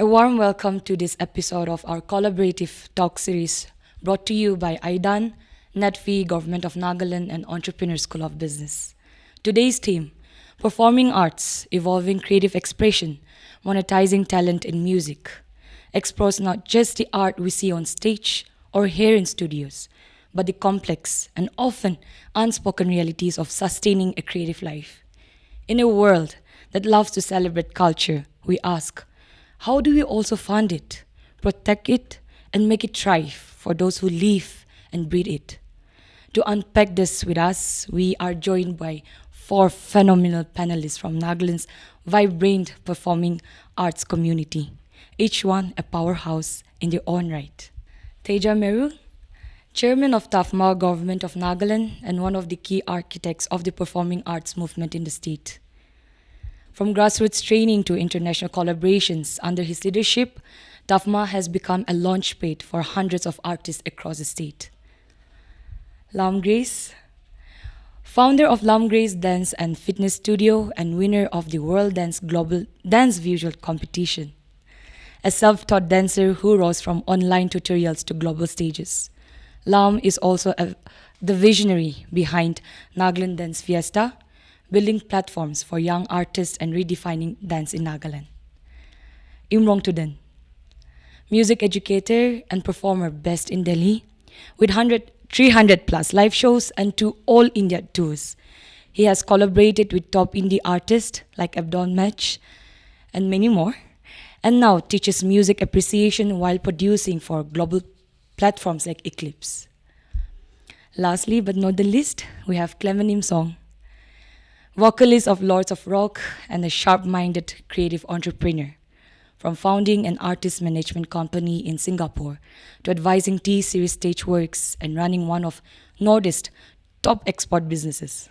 A warm welcome to this episode of our collaborative talk series brought to you by IDAN, NetFee, Government of Nagaland, and Entrepreneur School of Business. Today's theme, Performing Arts, Evolving Creative Expression, Monetizing Talent in Music, explores not just the art we see on stage or hear in studios, but the complex and often unspoken realities of sustaining a creative life. In a world that loves to celebrate culture, we ask, how do we also fund it, protect it, and make it thrive for those who live and breathe it? To unpack this with us, we are joined by four phenomenal panelists from Nagaland's vibrant performing arts community, each one a powerhouse in their own right. Theja Meru, Chairman of TaFMA-Government of Nagaland and one of the key architects of the performing arts movement in the state. From grassroots training to international collaborations, under his leadership, TaFMA has become a launchpad for hundreds of artists across the state. Lam Grace, founder of Lam Grace Dance and Fitness Studio and winner of the World Dance Global Dance Visual Competition. A self-taught dancer who rose from online tutorials to global stages. Lam is also the visionary behind Nagaland Dance Fiesta, building platforms for young artists and redefining dance in Nagaland. Imrong, music educator and performer based in Delhi, with 300 plus live shows and 2 All India tours. He has collaborated with top indie artists like Abdon Match and many more, and now teaches music appreciation while producing for global platforms like Eclipse. Lastly but not the least, we have Clement Imsong, vocalist of Lords of Rock and a sharp-minded creative entrepreneur. From founding an artist management company in Singapore to advising T-Series stage works and running one of Northeast's top export businesses.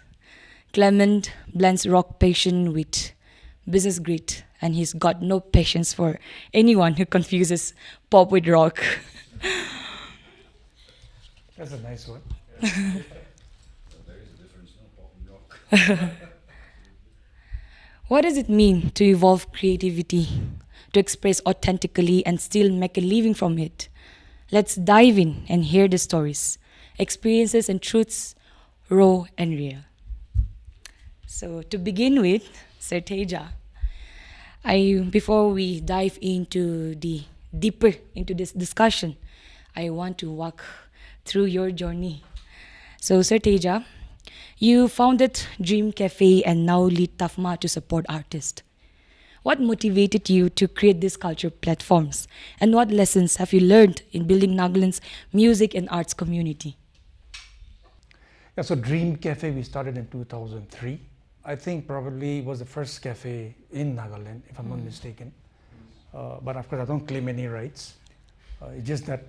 Clement blends rock passion with business grit, and he's got no patience for anyone who confuses pop with rock. That's a nice one. There is a difference, no pop and rock. What does it mean to evolve creativity, to express authentically and still make a living from it? Let's dive in and hear the stories, experiences and truths, raw and real. So to begin with, Sir Theja, before we dive deeper into this discussion, I want to walk through your journey. So Sir Theja, you founded Dream Cafe and now lead TaFMA to support artists. What motivated you to create these culture platforms? And what lessons have you learned in building Nagaland's music and arts community? Yeah, so Dream Cafe we started in 2003. I think probably it was the first cafe in Nagaland, if I'm not mistaken. But of course I don't claim any rights. It's just that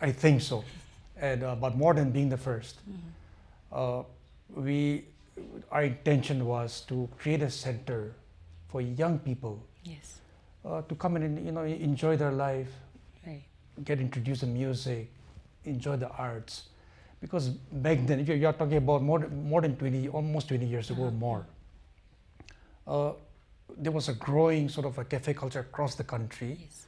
I think so. And but more than being the first, our intention was to create a center for young people, Yes. to come in and enjoy their life, Right. get introduced to music, enjoy the arts. Because back then, if you're talking about more than 20, almost 20 years ago, more, there was a growing sort of a cafe culture across the country. Yes.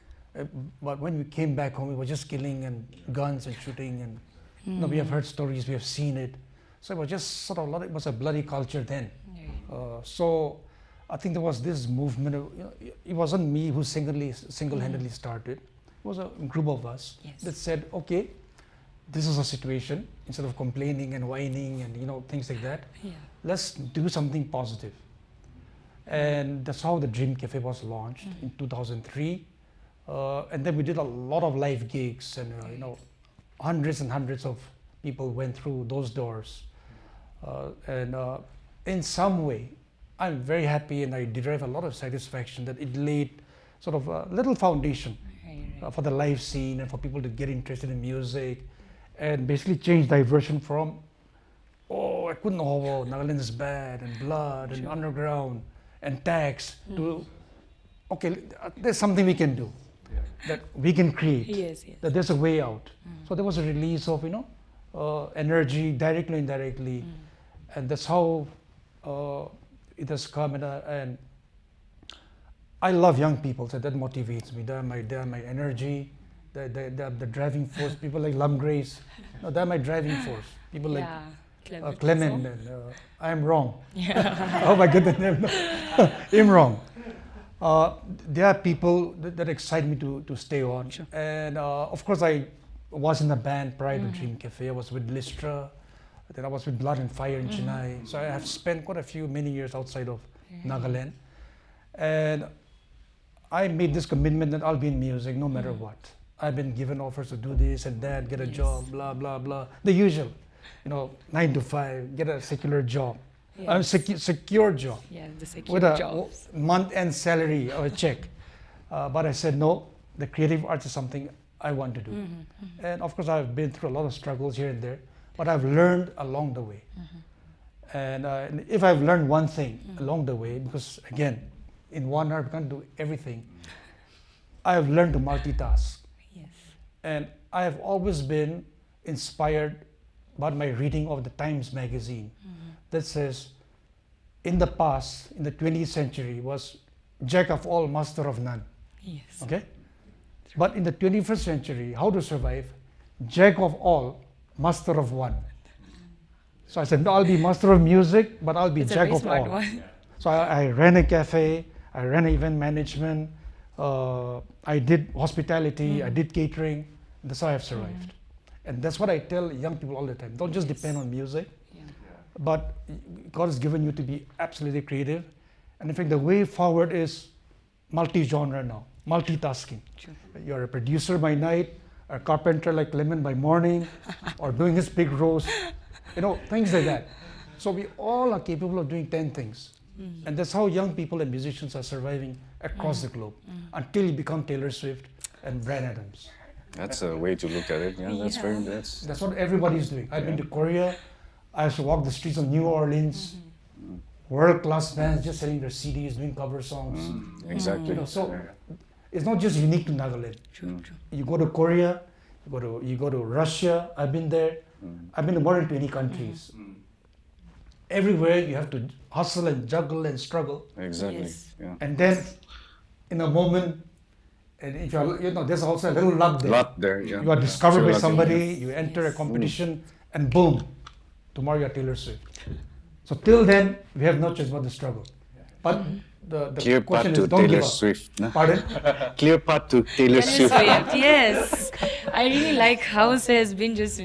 But when we came back home, we were just killing and guns and shooting, and we have heard stories, we have seen it. So it was just sort of it was a bloody culture then. Right. So I think there was this movement. It wasn't me who single-handedly started. It was a group of us Yes. that said, okay, this is a situation. Instead of complaining and whining and things like that, Yeah. let's do something positive. And that's how the Dream Cafe was launched in 2003. And then we did a lot of live gigs, and hundreds and hundreds of people went through those doors. And in some way, I'm very happy, and I derive a lot of satisfaction that it laid sort of a little foundation Right. for the live scene and for people to get interested in music, and basically change diversion from, oh, I couldn't know, Nagaland is bad, and blood, and underground, and tax, to, okay, there's something we can do, that we can create, Yes. Yes. that there's a way out. So there was a release of, energy, directly, indirectly, and that's how it has come. And I love young people, so that motivates me. They're my energy, they're the driving force. People like Lumgrace, no, they're my driving force. People like Clement. Clement and I'm wrong. Yeah. Oh my goodness, Imrong. There are people that excite me to stay on. Sure. And of course, I was in a band prior to Dream Cafe. I was with Listra, then I was with Blood and Fire in Chennai. So I have spent many years outside of Nagaland. And I made this commitment that I'll be in music no matter what. I've been given offers to do this and that, get a job, blah, blah, blah. The usual, 9 to 5, get a secular job. A secure job. Yeah, the secure With a jobs. month-end salary or a check. But I said, no, the creative arts is something I want to do. And of course, I've been through a lot of struggles here and there, but I've learned along the way. And if I've learned one thing along the way, because again, in 1 hour, we can't do everything. I have learned to multitask. Yes. And I have always been inspired by my reading of the Times magazine that says, in the past, in the 20th century, was jack of all, master of none. Yes. Okay? But in the 21st century, how to survive? Jack of all, master of one. So I said, no, I'll be master of music, but I'll be It's a jack very of smart all. one. So I ran a cafe, I ran event management, I did hospitality, I did catering. That's how I've survived. And that's what I tell young people all the time. Don't just depend on music, but God has given you to be absolutely creative. And in fact, the way forward is multi-genre now, multitasking. True. You're a producer by night, a carpenter like Clement by morning, or doing his big roast, things like that. So we all are capable of doing 10 things. And that's how young people and musicians are surviving across the globe until you become Taylor Swift and Bryan Adams. That's a way to look at it. Yeah, that's That's what everybody's doing. I've been to Korea. I used to walk the streets of New Orleans. World-class bands just selling their CDs, doing cover songs. exactly. So it's not just unique to Nagaland. True. You go to Korea, you go to Russia. I've been there. I've been to more than 20 countries. Everywhere you have to hustle and juggle and struggle. Exactly. Yes. Yeah. And then in a moment, and if you're, there's also a little luck there. Lot there. Yeah. You are discovered Feel by lucky. somebody, you enter a competition, and boom, tomorrow you're Taylor Swift. So till then, we have no choice but to struggle. But the Clear path question to is, don't Taylor give up. Swift. Nah? Pardon? Clear path to Taylor Swift. Yes. I really like how Sir has been just,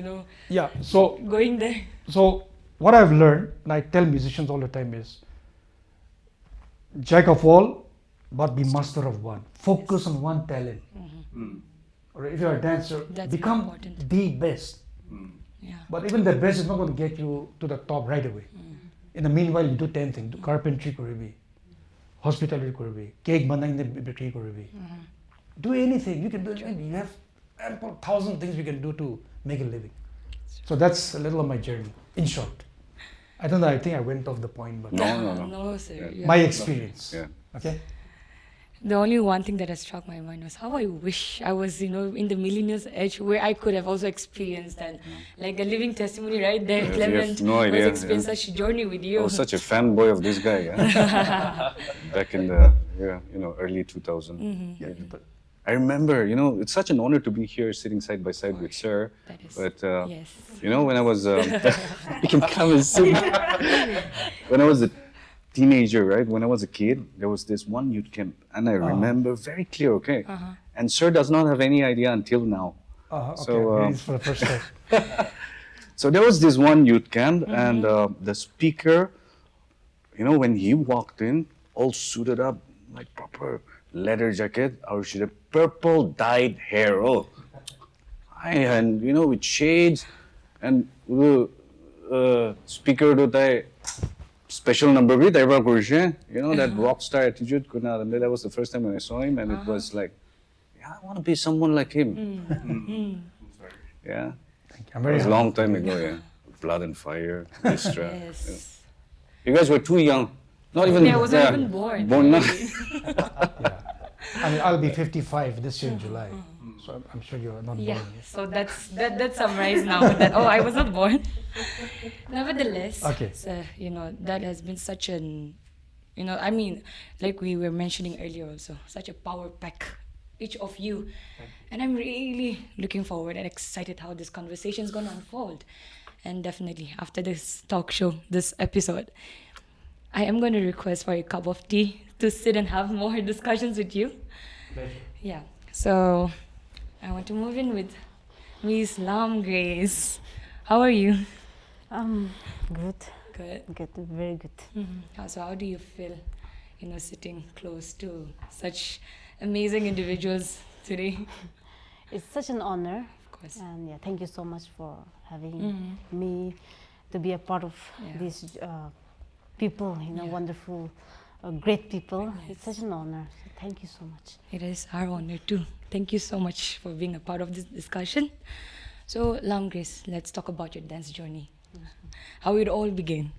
Yeah, so going there. what I've learned, and I tell musicians all the time is, jack of all, but be master of one. Focus on one talent. Or if you're a dancer, That's become important. the best. Yeah. But even the best is not going to get you to the top right away. In the meanwhile, you do 10 things. Do carpentry could be, hospitality could be, cake banana bakery could be. Do anything. You can do anything. You have ample 1,000 things you can do to make a living. So that's a little of my journey, in short. I don't know, I think I went off the point, but No. No, sir. Yeah. my experience. Yeah. Okay? The only one thing that has struck my mind was how I wish I was, in the millennials age where I could have also experienced that. Like a living testimony right there, Yes, you Clement have no idea, was experienced yeah. such a journey with you. I was such a fanboy of this guy. Yeah? Back in the early 2000. Yeah, but I remember, it's such an honor to be here sitting side by side with Sir. That is, But yes. when I was you can come and sit. When I was a teenager, right? When I was a kid, there was this one youth camp, and I remember very clear. Okay, and Sir does not have any idea until now. okay, So, I'm reading this for the first time. So there was this one youth camp, and the speaker, when he walked in, all suited up, like proper leather jacket, or she had purple dyed hair. Oh, and with shades, and speaker do special number with that rock star attitude. That was the first time when I saw him, and it was like, yeah, I want to be someone like him. Yeah. I'm It very was a happy. long time ago, yeah. Blood and Fire, Istra. Yes. You guys were too young. Not even. Yeah, I wasn't even born. Born not. Yeah. I mean, I'll be 55 this year in July. So I'm sure you're not Yeah, born yet. so that summarized now that I was not born. Nevertheless, Okay. so, that has been such an You know, I mean, like we were mentioning earlier also, such a power pack, each of you. And I'm really looking forward and excited how this conversation is going to unfold. And definitely after this talk show, this episode, I am going to request for a cup of tea to sit and have more discussions with you. Pleasure. Yeah. So I want to move in with Miss Lam Grace. How are you? Good, Good. good, very good. So how do you feel, you know, sitting close to such amazing individuals today? It's such an honor, Of course. and yeah, thank you so much for having me to be a part of Yeah. these people, you know, Yeah. wonderful, great people. Yes. It's such an honor. So thank you so much. It is our honor too. Thank you so much for being a part of this discussion. So, Lam Grace, let's talk about your dance journey. How it all began.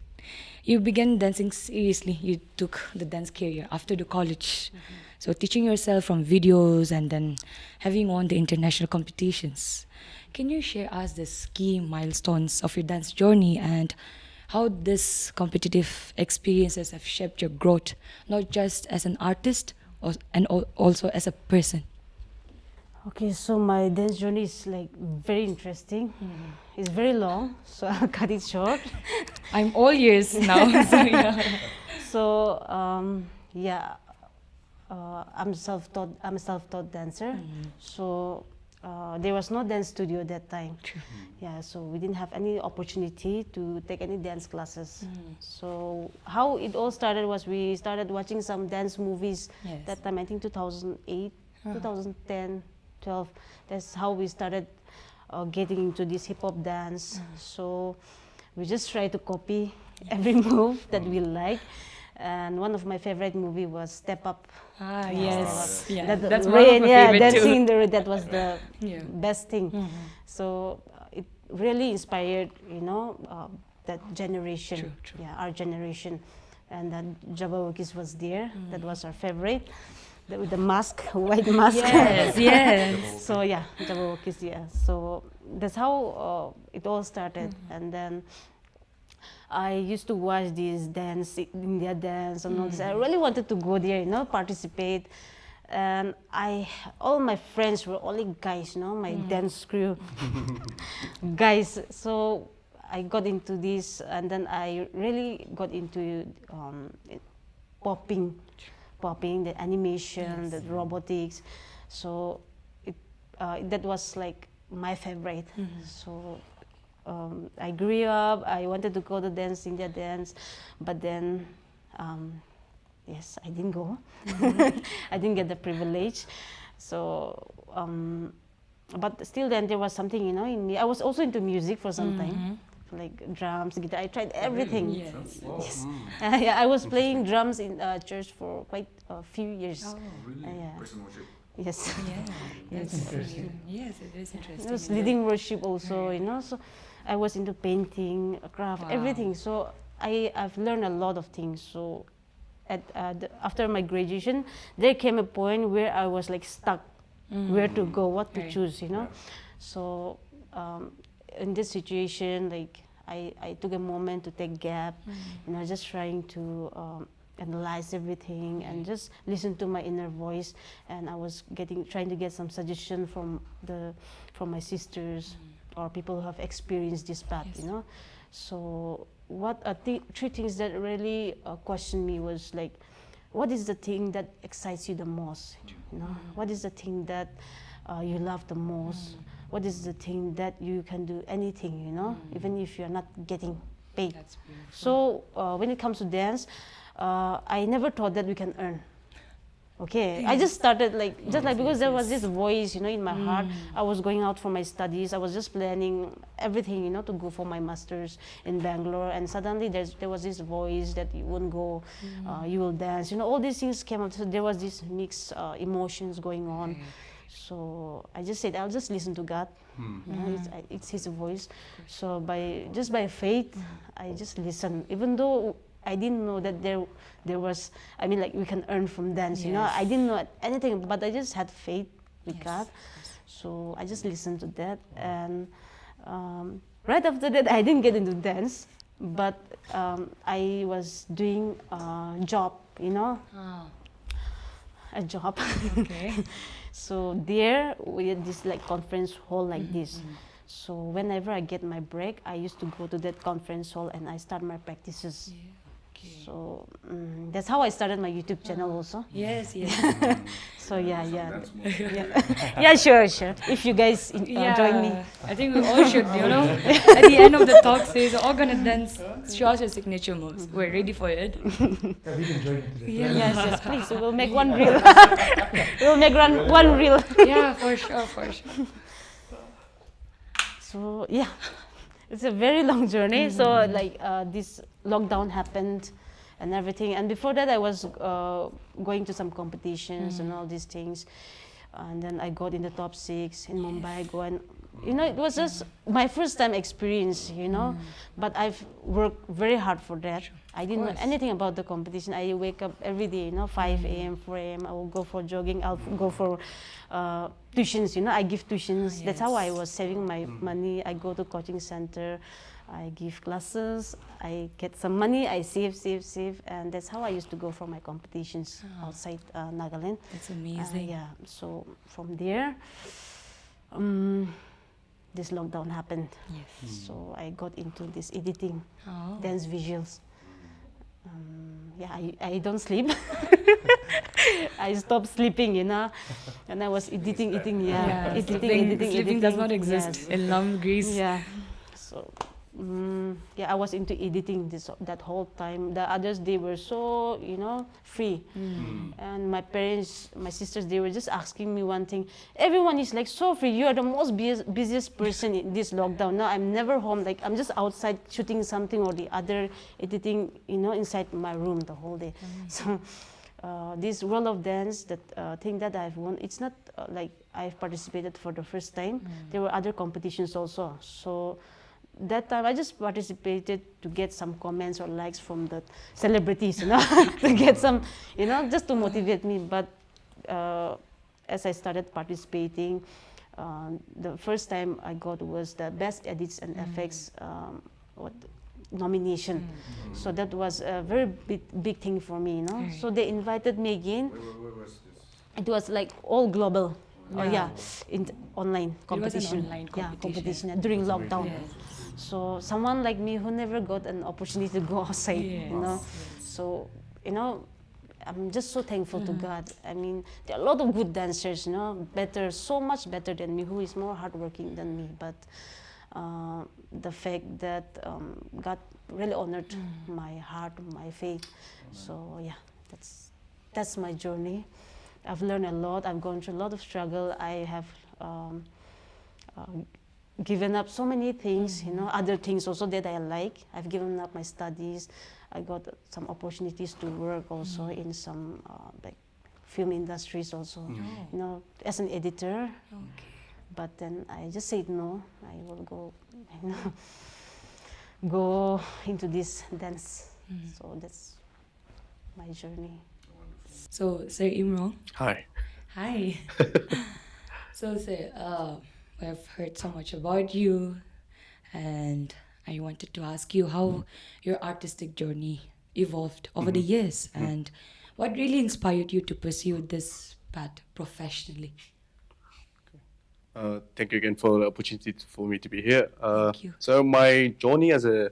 You began dancing seriously. You took the dance career after the college. So, teaching yourself from videos and then having won the international competitions. Can you share us the key milestones of your dance journey and how these competitive experiences have shaped your growth, not just as an artist and also as a person? Okay, so my dance journey is like very interesting. It's very long, so I'll cut it short. I'm all ears now. So yeah. So yeah, I'm self-taught. I'm a self-taught dancer. So there was no dance studio at that time. True. Yeah, so we didn't have any opportunity to take any dance classes. So how it all started was we started watching some dance movies. Yes. That time I think 2008, 2010, 12. That's how we started getting into this hip hop dance. So we just try to copy every move that we like. And one of my favorite movie was Step Up. Ah, yes. Yeah. That That's one of my favorite dancing too. in the rain, that was the Yeah. best thing. So it really inspired, you know, that generation. True, true. Yeah, our generation. And then Jabawokis was there. That was our favorite. With the mask, white mask. Yes, yes. So yeah, Jabawokis, yeah. So that's how it all started. And then I used to watch these dance, India dance and all this. I really wanted to go there, you know, participate. And all my friends were only guys, you know, my dance crew, guys. So I got into this, and then I really got into popping, the animation, the robotics. So that was like my favorite. So I grew up. I wanted to go to dance, India dance, but then yes, I didn't go. I didn't get the privilege. So, but still, then there was something, you know, in me. I was also into music for some time, like drums, guitar. I tried everything. Yes. Yes. Yeah, I was playing drums in church for quite a few years. Oh, Really? yeah. Praise and worship. Yes. Yeah. That's interesting. Yes, it is interesting. I was leading worship also, you know. So I was into painting, craft, Wow. everything. So I've learned a lot of things. So after my graduation, there came a point where I was like stuck, where to go, what to Right. choose, you know. So in this situation, like I took a moment to take gap, you know, just trying to analyze everything and just listen to my inner voice. And I was trying to get some suggestion from my sisters or people who have experienced this path, Yes. you know. So three things that really questioned me was like, what is the thing that excites you the most? You know, what is the thing that you love the most? What is the thing that you can do anything? You know, even if you're not getting paid. That's beautiful. So when it comes to dance, I never thought that we can earn. Okay, I just started because there was this voice, you know, in my heart. I was going out for my studies. I was just planning everything, you know, to go for my masters in Bangalore. And suddenly there was this voice that you won't go, you will dance. You know, all these things came up. So there was this mixed emotions going on. So I just said, I'll just listen to God. You know, it's His voice. So by faith, I just listened, even though I didn't know that there was, I mean, like we can earn from dance, you know. Yes. I didn't know anything, but I just had faith with Yes. God. So I just listened to that. And right after that, I didn't get into dance. but I was doing a job, Ah, a job. okay. So there we had this like conference hall like this. So whenever I get my break, I used to go to that conference hall and I start my practices. Okay. So that's how I started my YouTube channel also. Yes, yes. So yeah, That's more. yeah, yeah, sure. If you guys join me. I think we all should, at the end of the talk, say, so all gonna dance, show us your signature moves. We're ready for it. Yeah, we can join into that. Yeah. Yes, yes, please. We'll make one reel. We'll make one reel. Yeah, for sure, for sure. So yeah, it's a very long journey. So like this lockdown happened and everything. And before that, I was going to some competitions and all these things. And then I got in the top 6 in Mumbai. It was just my first time experience, But I've worked very hard for that. I didn't know course. anything about the competition. I wake up every day, 5 a.m., 4 a.m. I will go for jogging. I'll go for tuitions, I give tuitions. That's how I was saving my money. I go to coaching center. I give classes. I get some money. I save. And that's how I used to go for my competitions outside Nagaland. That's amazing. Yeah. So from there, this lockdown happened. Yes. So I got into this editing, Oh. dance visuals. Yeah, I don't sleep. I stopped sleeping, and I was editing, Sleeping does not exist Yes. in Lam, Greece. Yeah. So, I was into editing that whole time. The others, they were so, free. And my parents, my sisters, they were just asking me one thing. Everyone is like so free. You are the most busiest person in this lockdown. Now I'm never home. Like I'm just outside shooting something or the other, editing, inside my room the whole day. So this World of Dance, that thing that I've won, it's not like I've participated for the first time. There were other competitions also. So that time I just participated to get some comments or likes from the celebrities, to get some, just to motivate me. But as I started participating, the first time I got was the Best Edits and Effects nomination. So that was a very big thing for me, So they invited me again. Where was this? It was like all global. Yeah. In online competition. online Yeah, competition. competition during lockdown. Yes. So someone like me who never got an opportunity to go outside, Yes. So, I'm just so thankful to God. I mean, there are a lot of good dancers, so much better than me, who is more hardworking than me. But the fact that God really honored my heart, my faith. So yeah, that's my journey. I've learned a lot. I've gone through a lot of struggle. I have given up so many things, other things also that I like. I've given up my studies. I got some opportunities to work also in some like film industries also, as an editor. Okay. But then I just said no. I will go, go into this dance. So that's my journey. So, Sir Imrong. Hi. Hi. So, Sir, I've heard so much about you, and I wanted to ask you how your artistic journey evolved over the years, and what really inspired you to pursue this path professionally. Thank you again for the opportunity for me to be here. Thank you. So my journey as a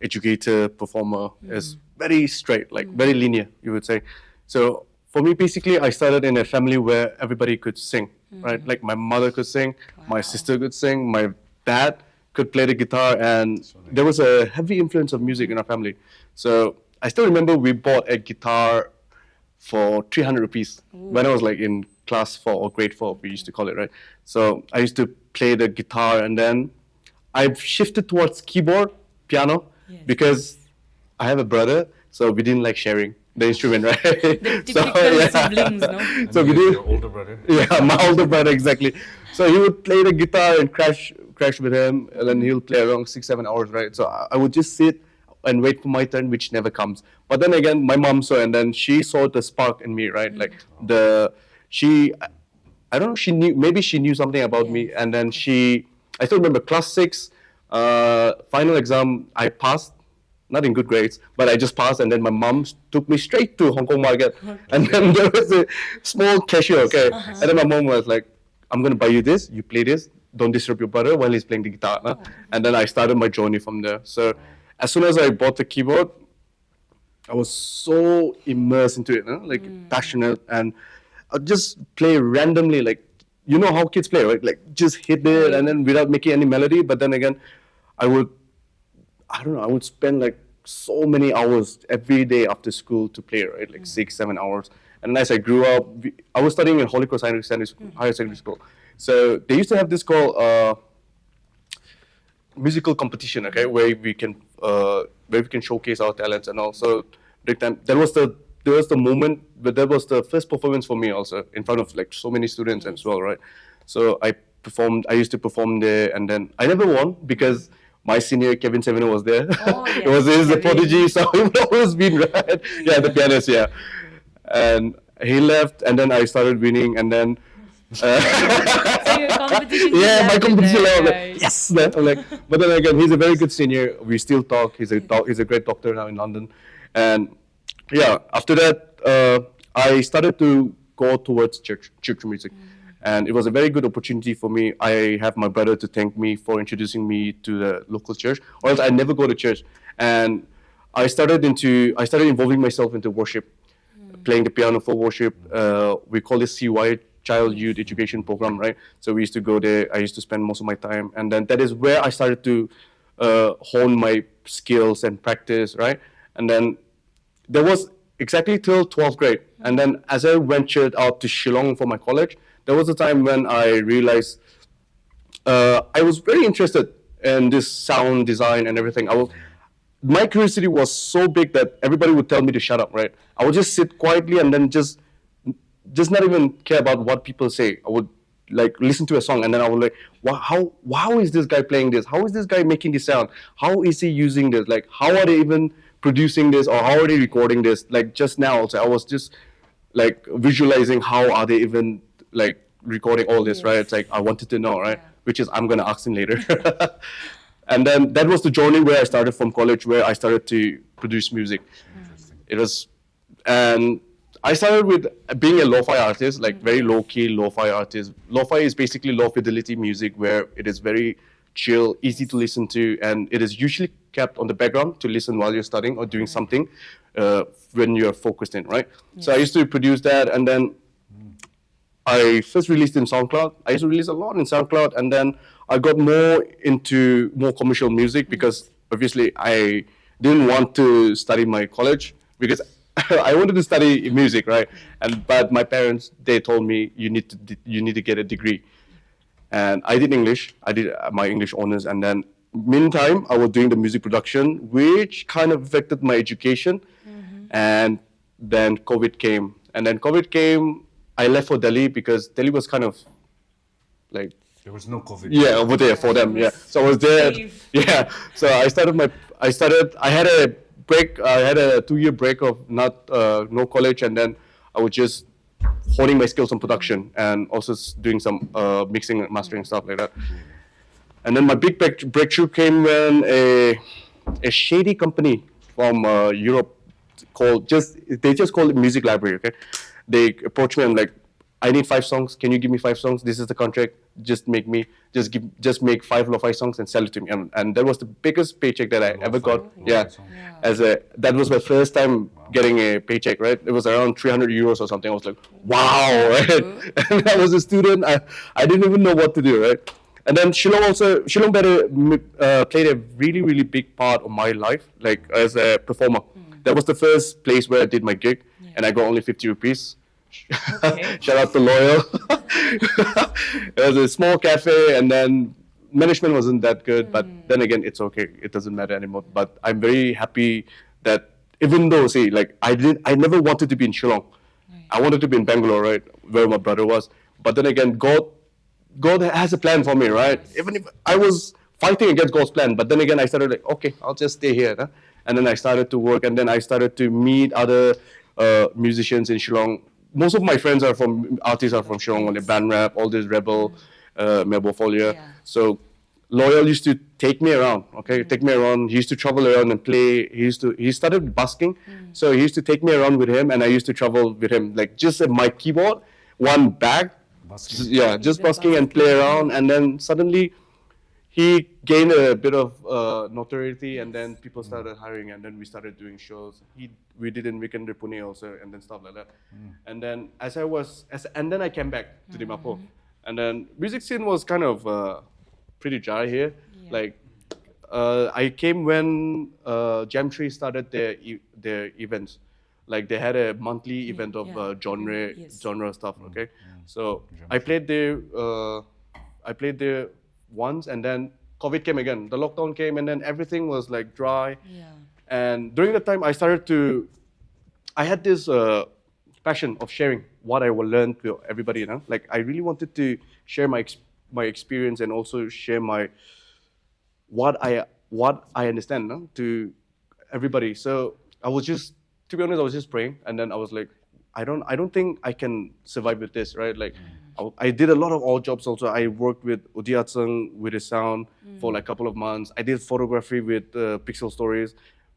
educator, performer is very straight, like very linear, you would say. So for me, basically, I started in a family where everybody could sing, right? Like my mother could sing, my sister could sing, my dad could play the guitar, and there was a heavy influence of music in our family. So I still remember we bought a guitar for 300 rupees when I was like in class 4 or grade 4, we used to call it, right? So I used to play the guitar, and then I've shifted towards keyboard, piano, because I have a brother, so we didn't like sharing the instrument, right? The typical siblings, no? So we did. Your older brother. Yeah, my older brother, exactly. So he would play the guitar and crash with him, and then he'll play around 6-7 hours, right? So I would just sit and wait for my turn, which never comes. But then again, my mom saw, and then she saw the spark in me, right? Like I don't know, maybe she knew something about me, and then I still remember class 6, final exam, I passed, not in good grades, but I just passed, and then my mom took me straight to Hong Kong market, and then there was a small cashier, okay, and then my mom was like, "I'm gonna buy you this. You play this. Don't disturb your brother while he's playing the guitar." And then I started my journey from there. So as soon as I bought the keyboard, I was so immersed into it, like passionate, and I'd just play randomly, like you know how kids play, right? Like just hit it and then without making any melody. But then again, I would spend like so many hours every day after school to play, right? Like 6-7 hours. And as I grew up, I was studying in Holy Cross Higher Secondary School. So they used to have this called musical competition, okay, where we can showcase our talents. And also that was the moment, but that was the first performance for me also in front of like so many students as well, right? So I used to perform there, and then I never won because my senior Kevin Sevino was there. Oh, yes, It was the Kevin. prodigy, so he would always been right. Yeah, the pianist, yeah. And he left, and then I started winning, and then So your competition yeah, my level competition there, level, right? yes. I'm like, but then again, he's a very good senior. We still talk. He's a great doctor now in London, and yeah. After that, I started to go towards church music, and it was a very good opportunity for me. I have my brother to thank me for introducing me to the local church, or else I never go to church. And I started involving myself into worship, playing the piano for worship. We call it CY, Child Youth Education Program, right? So we used to go there. I used to spend most of my time, and then that is where I started to hone my skills and practice, right? And then there was exactly till 12th grade, and then as I ventured out to Shillong for my college, there was a time when I realized I was very interested in this sound design and everything. My curiosity was so big that everybody would tell me to shut up, right? I would just sit quietly and then just not even care about what people say. I would like listen to a song and then I would like, how is this guy playing this? How is this guy making this sound? How is he using this? Like, how are they even producing this, or how are they recording this? Like just now, also, I was just like visualizing how are they even like recording all this, right? It's like I wanted to know, right? Which is I'm gonna ask him later. And then that was the journey where I started from college, where I started to produce music. It was, and I started with being a lo-fi artist, like very low-key lo-fi artist. Lo-fi is basically low-fidelity music where it is very chill, easy to listen to, and it is usually kept on the background to listen while you're studying or doing something when you're focused in, right? So I used to produce that, and then I first released in SoundCloud. I used to release a lot in SoundCloud, and then I got more into more commercial music because obviously I didn't want to study my college because I wanted to study music, right? But my parents, they told me you need to get a degree, and I did English. I did my English honors, and then meantime I was doing the music production, which kind of affected my education. And then COVID came, I left for Delhi because Delhi was kind of like, There was no COVID. yeah, over there for them. Yeah, so I was there. Safe. Yeah, so I had a break. I had a 2-year break of no college, and then I was just honing my skills on production and also doing some mixing and mastering stuff like that. And then my big breakthrough came when a shady company from Europe they just called it Music Library. Okay, they approached me and like, I need 5 songs. Can you give me 5 songs? This is the contract. Just make 5 lo-fi songs and sell it to me. And that was the biggest paycheck that I ever got. Yeah, that was my first time getting a paycheck. Right, it was around 300 euros or something. I was like, wow, right? And I was a student. I didn't even know what to do, right? And then Shillong played a really, really big part of my life, like as a performer. That was the first place where I did my gig, and I got only 50 rupees. Okay. Shout out to Loyal. It was a small cafe, and then management wasn't that good, but then again, it's okay. It doesn't matter anymore. But I'm very happy that even though, see, like I never wanted to be in Shillong. I wanted to be in Bangalore, right, where my brother was. But then again, God has a plan for me, right? Even if I was fighting against God's plan, but then again, I started like, okay, I'll just stay here. Huh? And then I started to work, and then I started to meet other musicians in Shillong. Most of my friends artists are from Shillong, on the band rap, all this Rebel, Melbourne Folia. Yeah. So Loyal used to take me around, okay, take me around. He used to travel around and play. He started busking, so he used to take me around with him, and I used to travel with him, like just my keyboard, one bag, yeah, just busking and play around, and then suddenly he gained a bit of notoriety, and then people started hiring, and then we started doing shows. We did in Weekend Pune also, and then stuff like that. And then and then I came back to Dimapur, and then music scene was kind of pretty dry here. Like I came when Jam Tree started their events. Like they had a monthly event of genre stuff. Okay, so I played there. I played there once, and then COVID came again. The lockdown came, and then everything was like dry. Yeah. And during that time, I had this passion of sharing what I will learn to everybody. You know, like I really wanted to share my experience and also share what I understand, no, to everybody. So I was just, to be honest, I was just praying, and then I was like, I don't think I can survive with this, right? Like, I did a lot of odd jobs also. I worked with Udiatsung with his sound for like a couple of months. I did photography with Pixel Stories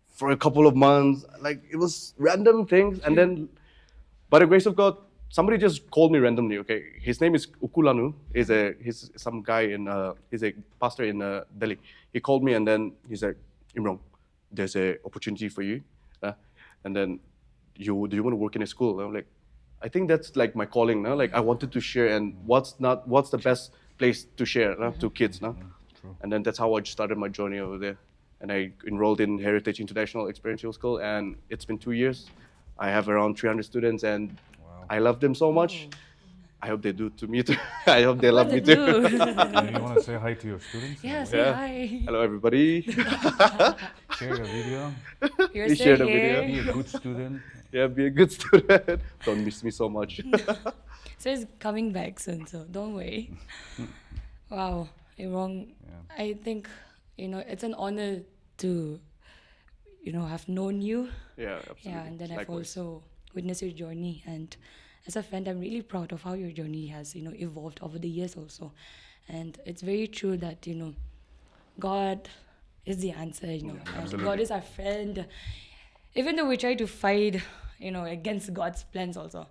for a couple of months. Like, it was random things, and then by the grace of God, somebody just called me randomly. Okay, his name is Ukulanu. He's some guy he's a pastor in Delhi. He called me, and then he's like, Imrong, there's a opportunity for you, and then do you want to work in a school? And I'm like, I think that's like my calling, no? Like I wanted to share, and what's the best place to share, no? To kids, no? And then that's how I started my journey over there. And I enrolled in Heritage International Experiential School, and it's been 2 years. I have around 300 students, and I love them so much. I hope they do to me too. I hope they love me too. Do you want to say hi to your students? Yeah, say hi. Hello, everybody. Share your video. You're Please still share the here. video. Be a good student. Yeah, be a good student. Don't miss me so much. So he's coming back soon, so don't worry. Wow, Imrong, I think, it's an honor to, have known you. Yeah, absolutely. Yeah, and then I've Likewise. also witnessed your journey. And as a friend, I'm really proud of how your journey has, evolved over the years also. And it's very true that, God is the answer, and absolutely. God is our friend. Even though we try to fight, against God's plans also,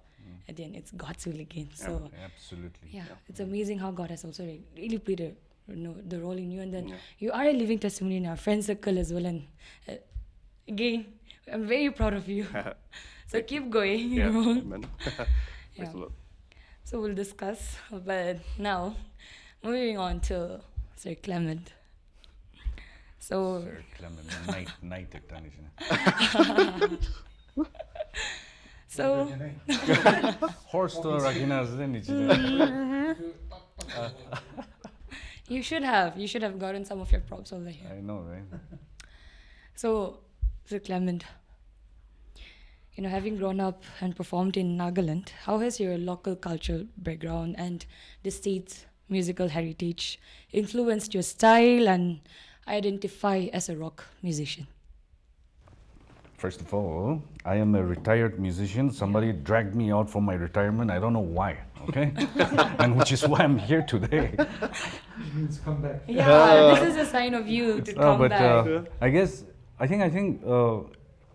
at the end, it's God's will again. So, Absolutely. yeah, it's amazing how God has also really played the role in you. And then you are a living testimony in our friend circle as well. And again, I'm very proud of you. So keep going. Yeah, Imrong. amen. Thanks a lot. So we'll discuss. But now, moving on to Sir Clement. So, Sir Clement, night at so Horse to Raginazden içine. you should have gotten some of your props over here. I know, right? So, Sir Clement, having grown up and performed in Nagaland, how has your local cultural background and the state's musical heritage influenced your style and identify as a rock musician? First of all, I am a retired musician. Somebody dragged me out from my retirement. I don't know why, okay? And which is why I'm here today. Means come back. Yeah, this is a sign of you to come back. I think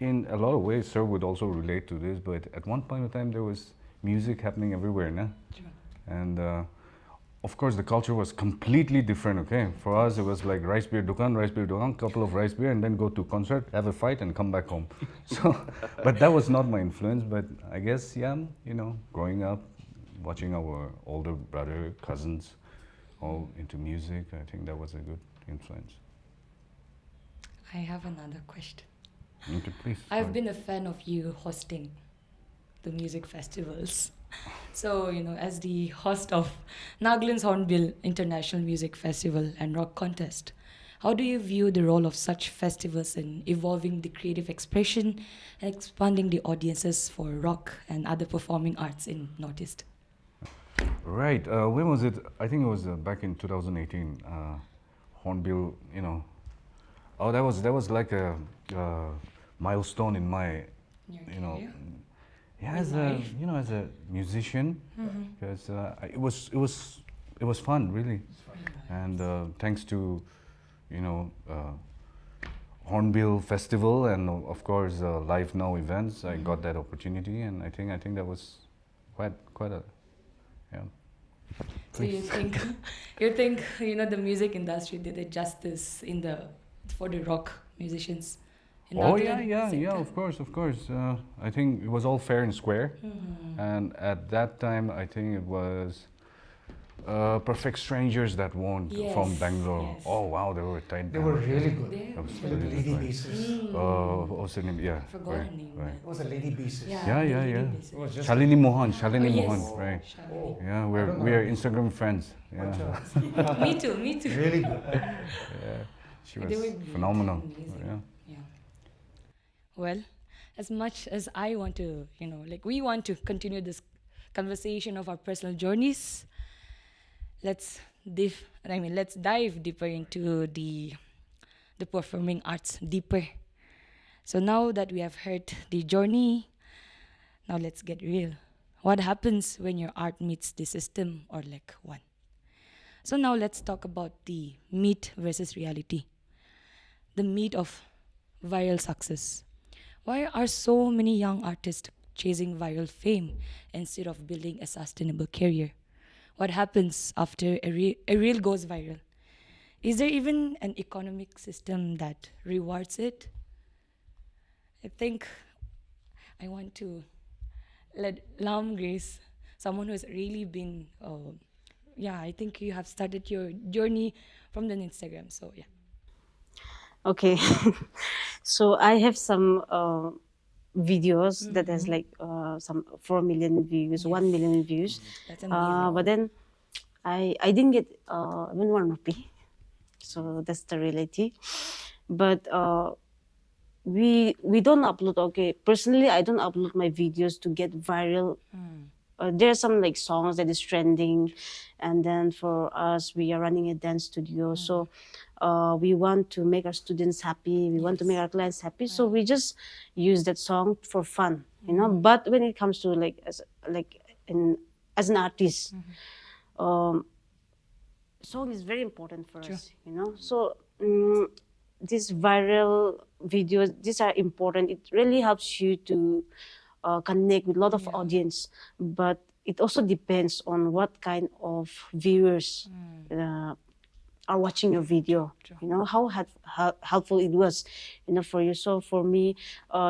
in a lot of ways, Sir would also relate to this, but at one point in time, there was music happening everywhere, nah? Sure. And of course, the culture was completely different, okay? For us, it was like rice beer dukan, couple of rice beer, and then go to concert, have a fight, and come back home. So, but that was not my influence, but I guess, yeah, growing up, watching our older brother, cousins, all into music, I think that was a good influence. I have another question. Okay, please. I've been a fan of you hosting the music festivals. So, as the host of Nagaland's Hornbill International Music Festival and Rock Contest, how do you view the role of such festivals in evolving the creative expression and expanding the audiences for rock and other performing arts in Northeast? Right. When was it? I think it was back in 2018. Hornbill, Oh, that was like a milestone in my, as a musician, because it was it was fun, really. And thanks to, you know, Hornbill Festival and of course Live Now events, I got that opportunity, and I think that was quite a, yeah. So you think, you know, the music industry did it justice for the rock musicians? In Oh Nagaland yeah, sector? of course. I think it was all fair and square, and at that time I think it was Perfect Strangers that won from Yes, Bangalore. yes. Oh wow, they were tight. They were really good. They- That was The really lady fun. bassist. What was her name? Yeah, I forgot right, her name. right. It was a lady bassist. Yeah, the lady Yeah. bassist. It was just Shalini Mohan, Oh, yes. Mohan, right? Shalini. Yeah, I we don't are know. Instagram friends. Yeah, Me too. really good. she They was were great, phenomenal. amazing. Yeah. Well, as much as I want to, you know, like we want to continue this conversation of our personal journeys, let's dive deeper into the performing arts deeper. So now that we have heard the journey, now let's get real. What happens when your art meets the system or like one? So now let's talk about the myth versus reality. The myth of viral success. Why are so many young artists chasing viral fame instead of building a sustainable career? What happens after a reel goes viral? Is there even an economic system that rewards it? I think I want to let Lam Grace, someone who has really been, I think you have started your journey from the Instagram. So yeah. Okay. So I have some videos that has like some 4 million views, 1 million views. That's amazing. But then I didn't get even 1 rupee. So that's the reality. But we don't upload. Okay, personally, I don't upload my videos to get viral. There are some like songs that is trending, and then for us, we are running a dance studio. So we want to make our students happy. We want to make our clients happy. So we just use that song for fun, you know. But when it comes to like as an artist, song is very important for us, you know. So these viral videos, these are important. It really helps you to connect with a lot of audience, but it also depends on what kind of viewers are watching your video. You know how helpful it was, you know, for you. So for me,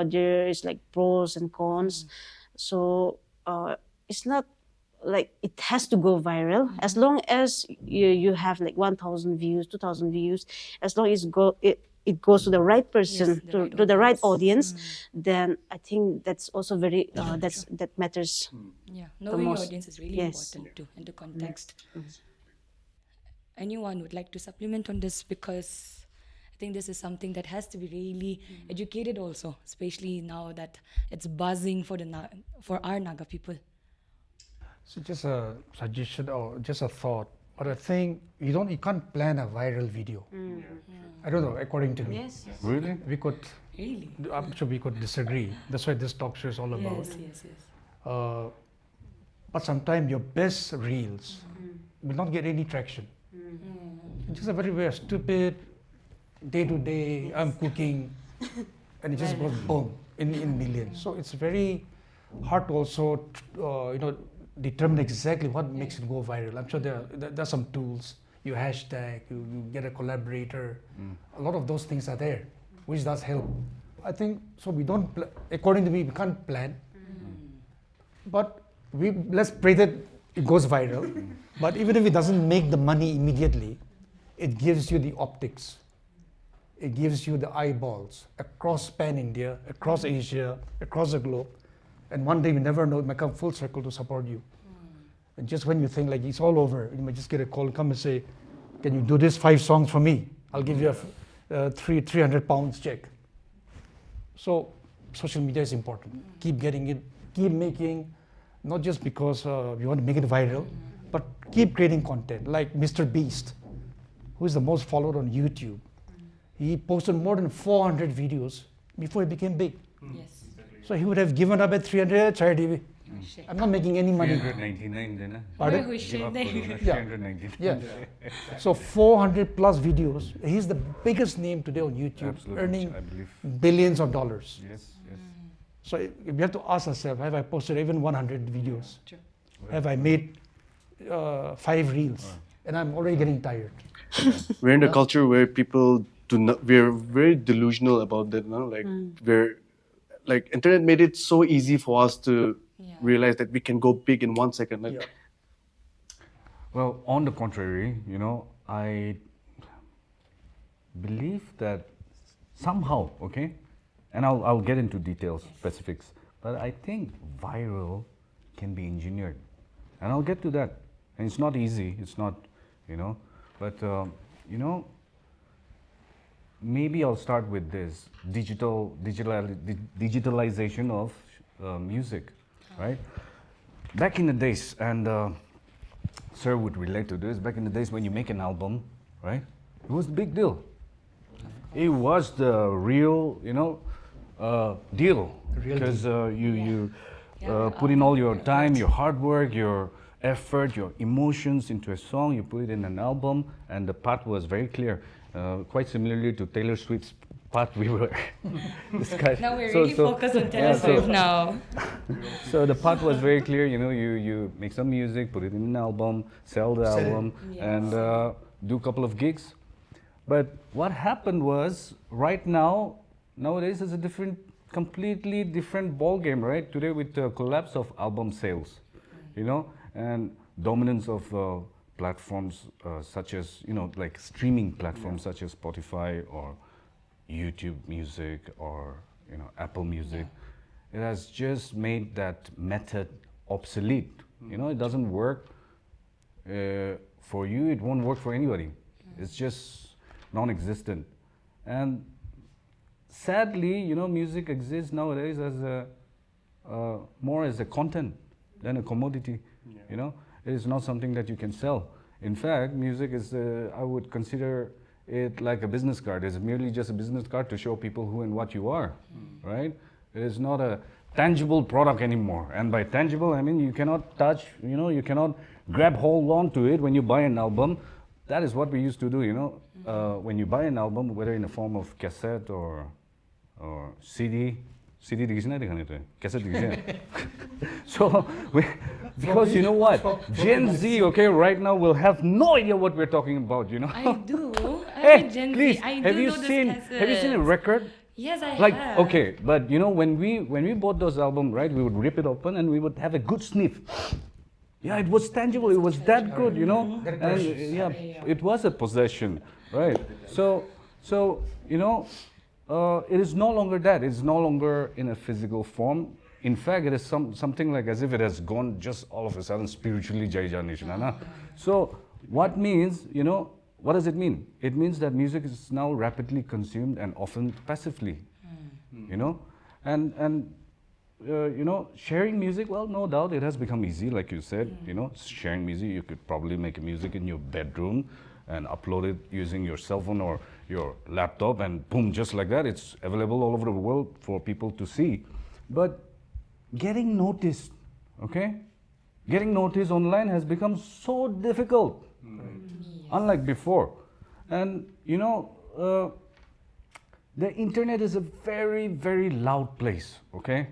there is like pros and cons. So it's not like it has to go viral. As long as you have like 1,000 views, 2,000 views, as long as it goes to the right person, to the right audience, then I think that's also very that matters. Yeah, knowing your most. audience is really Yes. important too, and the context. Anyone would like to supplement on this, because I think this is something that has to be really educated also, especially now that it's buzzing for our Naga people. So just a suggestion or just a thought, but I think you can't plan a viral video. I don't know, according to me. Yes. Really? We could, Really. I'm sure we could disagree. That's what this talk show is all about. Yes. But sometimes your best reels will not get any traction. It's just a very stupid day to day, I'm cooking, and it just goes boom in millions. So it's very hard to also, determine exactly what makes it go viral. I'm sure there are some tools. You hashtag, you get a collaborator. A lot of those things are there, which does help. I think so. We don't, according to me, we can't plan. But let's pray that it goes viral. But even if it doesn't make the money immediately, it gives you the optics. It gives you the eyeballs across pan India, across Asia, across the globe. And one day, we never know, it might come full circle to support you. And just when you think like it's all over, you might just get a call, come and say, can you do this 5 songs for me? I'll give you a 300 pounds check. So social media is important. Keep getting it, keep making, not just because we want to make it viral, but keep creating content. Like Mr. Beast, who is the most followed on YouTube. He posted more than 400 videos before he became big. Yes. So he would have given up at 300 charity. I'm not making any money. 399 then. Pardon? Yeah. 399. Yeah. So 400 plus videos. He's the biggest name today on YouTube, Absolutely, earning I believe. billions of dollars. Yes, yes. So we have to ask ourselves, have I posted even 100 videos? True. Have I made 5 reels? And I'm already getting tired. We're in a culture where people do not. We're very delusional about that. No, like we're like internet made it so easy for us to realize that we can go big in 1 second. Like, Yeah. Well, on the contrary, you know, I believe that somehow, okay, and I'll get into details, specifics, but I think viral can be engineered, and I'll get to that. And it's not easy. It's not, you know, but you know, maybe I'll start with this digitalization of music, right? Back in the days, and Sir would relate to this. Back in the days when you make an album, right? It was a big deal. It was the real, you know, deal, because you put in all your time, your hard work, your effort, your emotions into a song. You put it in an album, and the path was very clear. Quite similarly to Taylor Swift's path, we were. Now we're really focused on Taylor Swift now. So the path was very clear. You know, you make some music, put it in an album, sell the album, and do a couple of gigs. But what happened was, right now, nowadays is a completely different ball game, right? Today, with the collapse of album sales, you know, and dominance of platforms such as, you know, like streaming platforms such as Spotify or YouTube Music or, you know, Apple Music, it has just made that method obsolete. You know, it doesn't work for you, it won't work for anybody. It's just non-existent. And sadly, you know, music exists nowadays as a more as a content than a commodity. You know, it is not something that you can sell. In fact, music is, I would consider it like a business card. It's merely just a business card to show people who and what you are, right? It is not a tangible product anymore. And by tangible, I mean you cannot touch, you know, you cannot grab hold on to it when you buy an album. That is what we used to do, you know. When you buy an album, whether in the form of cassette or CD, cassette. So, because you know what, Gen Z, okay, right now will have no idea what we're talking about, you know. I do. Hey, I'm Gen please, Z. I have do you know this seen a record? Yes, I Like, have. okay, but you know, when we bought those albums, right, we would rip it open and we would have a good sniff. Yeah, it was tangible. It was that good, you know. And yeah, it was a possession, right? So you know, it is no longer that. It's no longer in a physical form. In fact, it is something like as if it has gone just all of a sudden spiritually jai. So what means, you know, what does it mean? It means that music is now rapidly consumed and often passively, you know, and you know, sharing music, well, no doubt it has become easy, like you said, you know, sharing music. You could probably make music in your bedroom and upload it using your cell phone or your laptop, and boom, just like that, it's available all over the world for people to see. But getting noticed, okay? Getting noticed online has become so difficult, unlike before. And, you know, the internet is a very, very loud place, okay?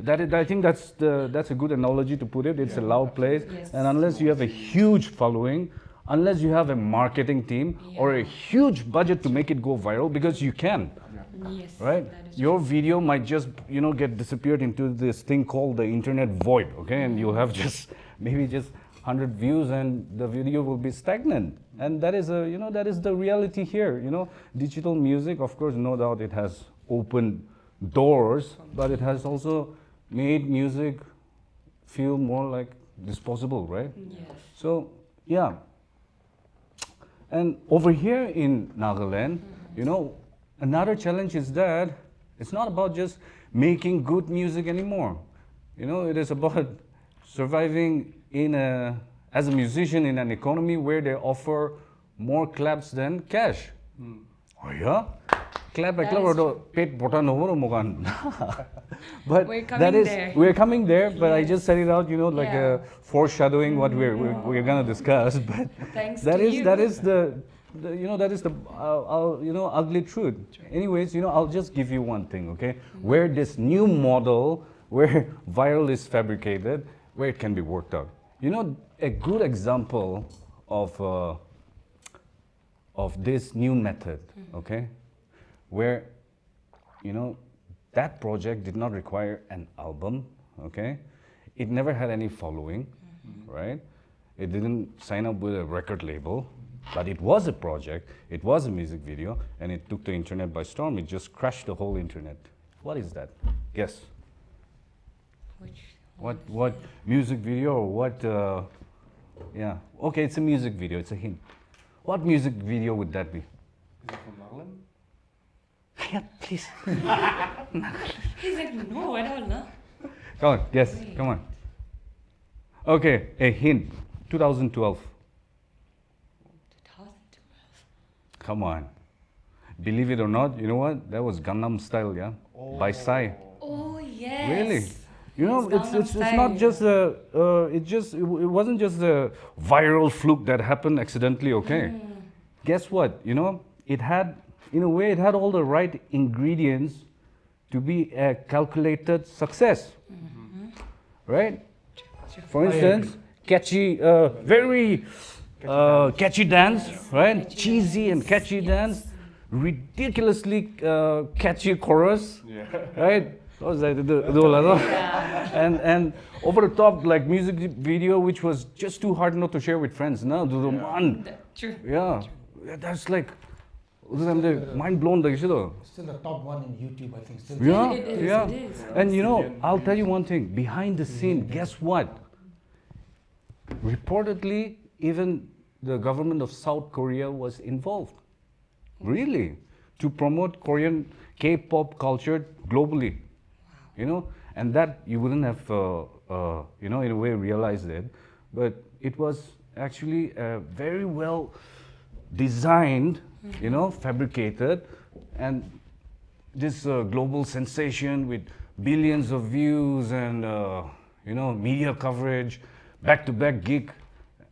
I think that's a good analogy to put it. It's a loud place, and unless you have a huge following, unless you have a marketing team or a huge budget to make it go viral, because you can, right? Your video might just, you know, get disappeared into this thing called the internet void, okay? And you'll have just maybe just 100 views, and the video will be stagnant. And that is you know, that is the reality here. You know, digital music, of course, no doubt it has opened doors, but it has also made music feel more like disposable, right? Yes. So, yeah. And over here in Nagaland, you know, another challenge is that it's not about just making good music anymore. You know, it is about surviving as a musician in an economy where they offer more claps than cash. Oh yeah? clap That or is the pet botan over mogan. But We're coming that is there. we're coming there. But I just said it out, you know, like Yeah. foreshadowing what we're gonna discuss. But Thanks that to is you. that is the you know, that is the you know, ugly truth. Anyways, you know, I'll just give you one thing, okay? Where this new model, where viral is fabricated, where it can be worked out. You know, a good example of this new method, okay, where, you know, that project did not require an album, okay? It never had any following, right? It didn't sign up with a record label, but it was a project, it was a music video, and it took the internet by storm. It just crashed the whole internet. What is that? Guess. What music video or what, yeah, okay, it's a music video, it's a hint. What music video would that be? Is it from Nagaland? Yeah, please. He's like, no, at all, no? Come on, guess, come on. Okay, a hint, 2012. 2012. Come on. Believe it or not, you know what? That was Gangnam Style, yeah? By Psy. Oh, yes. Really? You know, It's Gangnam it's not Style. just it wasn't just a viral fluke that happened accidentally, okay? Guess what? You know, it had, in a way, it had all the right ingredients to be a calculated success, right? For instance, catchy, very catchy dance, right? Cheesy and catchy dance, ridiculously catchy chorus, right? What was that? And over the top, like music video, which was just too hard not to share with friends. No, man, True. yeah, that's like, mind blown. Still the top one in YouTube, I think. Still Yeah, It is, yeah. it is. And you know, I'll tell you one thing. Behind the scene, guess what? Reportedly, even the government of South Korea was involved. Really? To promote Korean K-pop culture globally. You know? And that you wouldn't have, you know, in a way realized it. But it was actually very well designed, you know, fabricated. And this global sensation with billions of views and, you know, media coverage, back-to-back gig,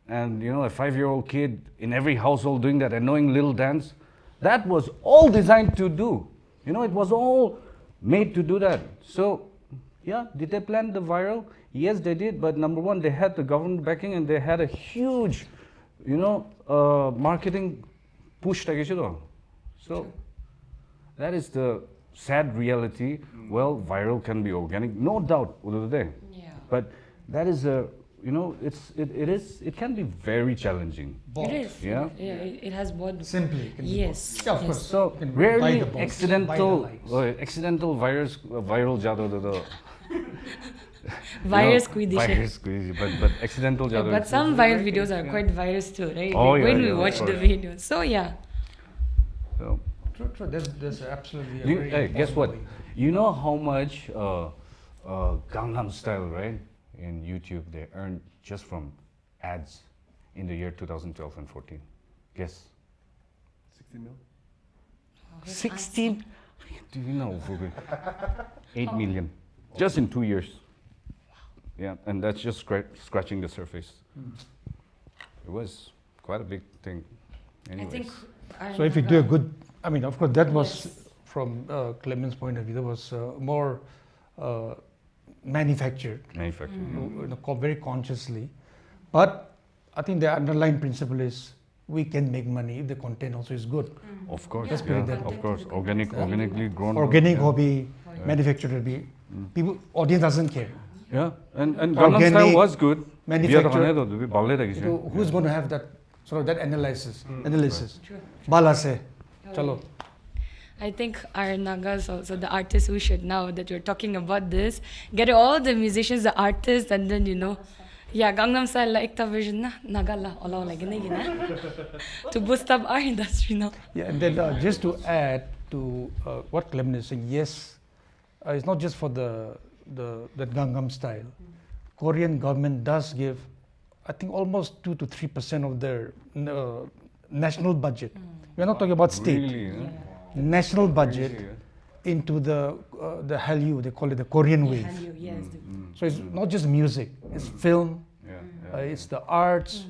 and, you know, a 5-year-old kid in every household doing that annoying little dance. That was all designed to do. You know, it was all made to do that. So, yeah, did they plan the viral? Yes, they did. But number one, they had the government backing and they had a huge, you know, marketing push. So, that is the sad reality. Well, viral can be organic, no doubt. Yeah. But that is a, you know, it can be very challenging. bought. It is. Yeah. It has both. Simply. Can be Yes. bought. Yeah, of yes. course. So You can buy rarely the box, buy the accidental, likes. accidental virus, viral jado. Virus squeeze. Virus squeeze, but accidental jado. But some viral videos are quite virus too, right? Oh, Like yeah, when we yeah, of watch the course. videos. So yeah. So, True. There's absolutely a you, very hey, guess important what? way. You know how much Gangnam Style, right, in YouTube they earned just from ads in the year 2012 and 14? Guess. 60 mil? 16? Do you know? 8 million. Just in 2 years. Yeah, and that's just scratching the surface. It was quite a big thing. Anyways. I think. So if you do a good, I mean, of course, that was Yes. from Clement's point of view. That was more manufactured, Manufacturing. you know, very consciously. But I think the underlying principle is we can make money if the content also is good. Of course, Let's put yeah, it that way. of course. Organically grown. Organic yeah. hobby, manufactured hobby. People, audience doesn't care. Yeah, and Gangnam Style Organic, was good. manufactured. Manufactured. You know, who's going to have that sort of that analysis? Bala se, chalo. I think our Nagas also, the artists who should now that you're talking about this, get all the musicians, the artists, and then you know, yeah, Gangnam Style la ekta version na Nagala, all like to boost up our industry now. Yeah, and then just to add to what Clement is saying, yes, it's not just for the Gangnam Style. Korean government does give, I think, almost 2 to 3% of their national budget. We're not talking about state. Really, yeah? national budget Crazy, into the Hallyu, they call it the Korean wave. Hallyu, yes. So it's not just music, it's film, yeah. it's the arts.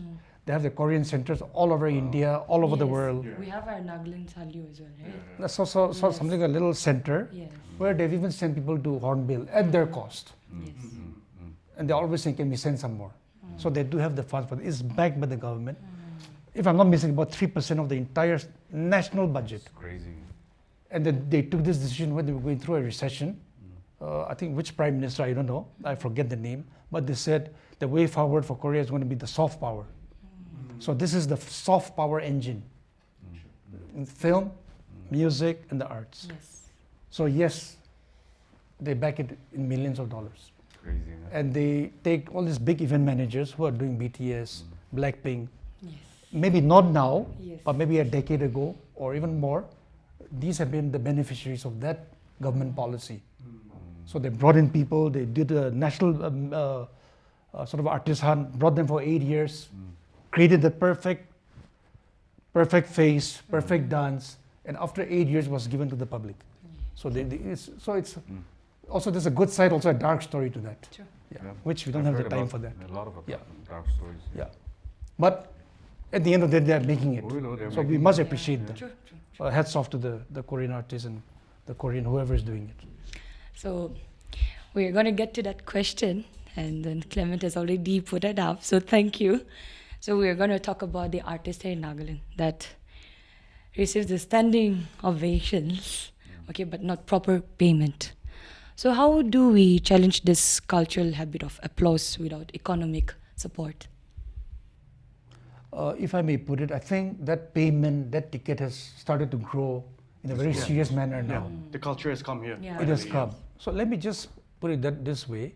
They have the Korean centers all over India, all over the Yes. world. We have our Nagaland Hallyu as well, right? That's also something like a little center Yes. where they've even sent people to Hornbill at their cost. Yes. And they always say, can we send some more? So they do have the funds, but it's backed by the government. If I'm not missing, about 3% of the entire national budget. Crazy. And then they took this decision when they were going through a recession. I think which prime minister, I don't know, I forget the name, but they said the way forward for Korea is going to be the soft power. So this is the soft power engine in film, music, and the arts. Yes. So yes, they back it in millions of dollars. Crazy. And they take all these big event managers who are doing BTS, Blackpink, Yes. maybe not now, Yes. but maybe a decade ago or even more. These have been the beneficiaries of that government policy. So they brought in people, they did a national sort of artist hunt, brought them for 8 years, created the perfect face, perfect dance, and after 8 years was given to the public. So it's also there's a good side, also a dark story to that. True. Yeah, which we don't I've have the heard time about for that. A lot of Yeah. dark stories. Yeah, but at the end of the day, they're making it. We know they're So we making must it. appreciate them. True, true. Hats off to the Korean artists and the Korean whoever is doing it. So we're going to get to that question, and then Clement has already put it up, so thank you. So we're going to talk about the artist here in Nagaland that receives the standing ovations, okay, but not proper payment. So how do we challenge this cultural habit of applause without economic support? If I may put it, I think that payment, that ticket has started to grow in a very serious manner now. The culture has come here. Yeah. It has come. So let me just put it this way.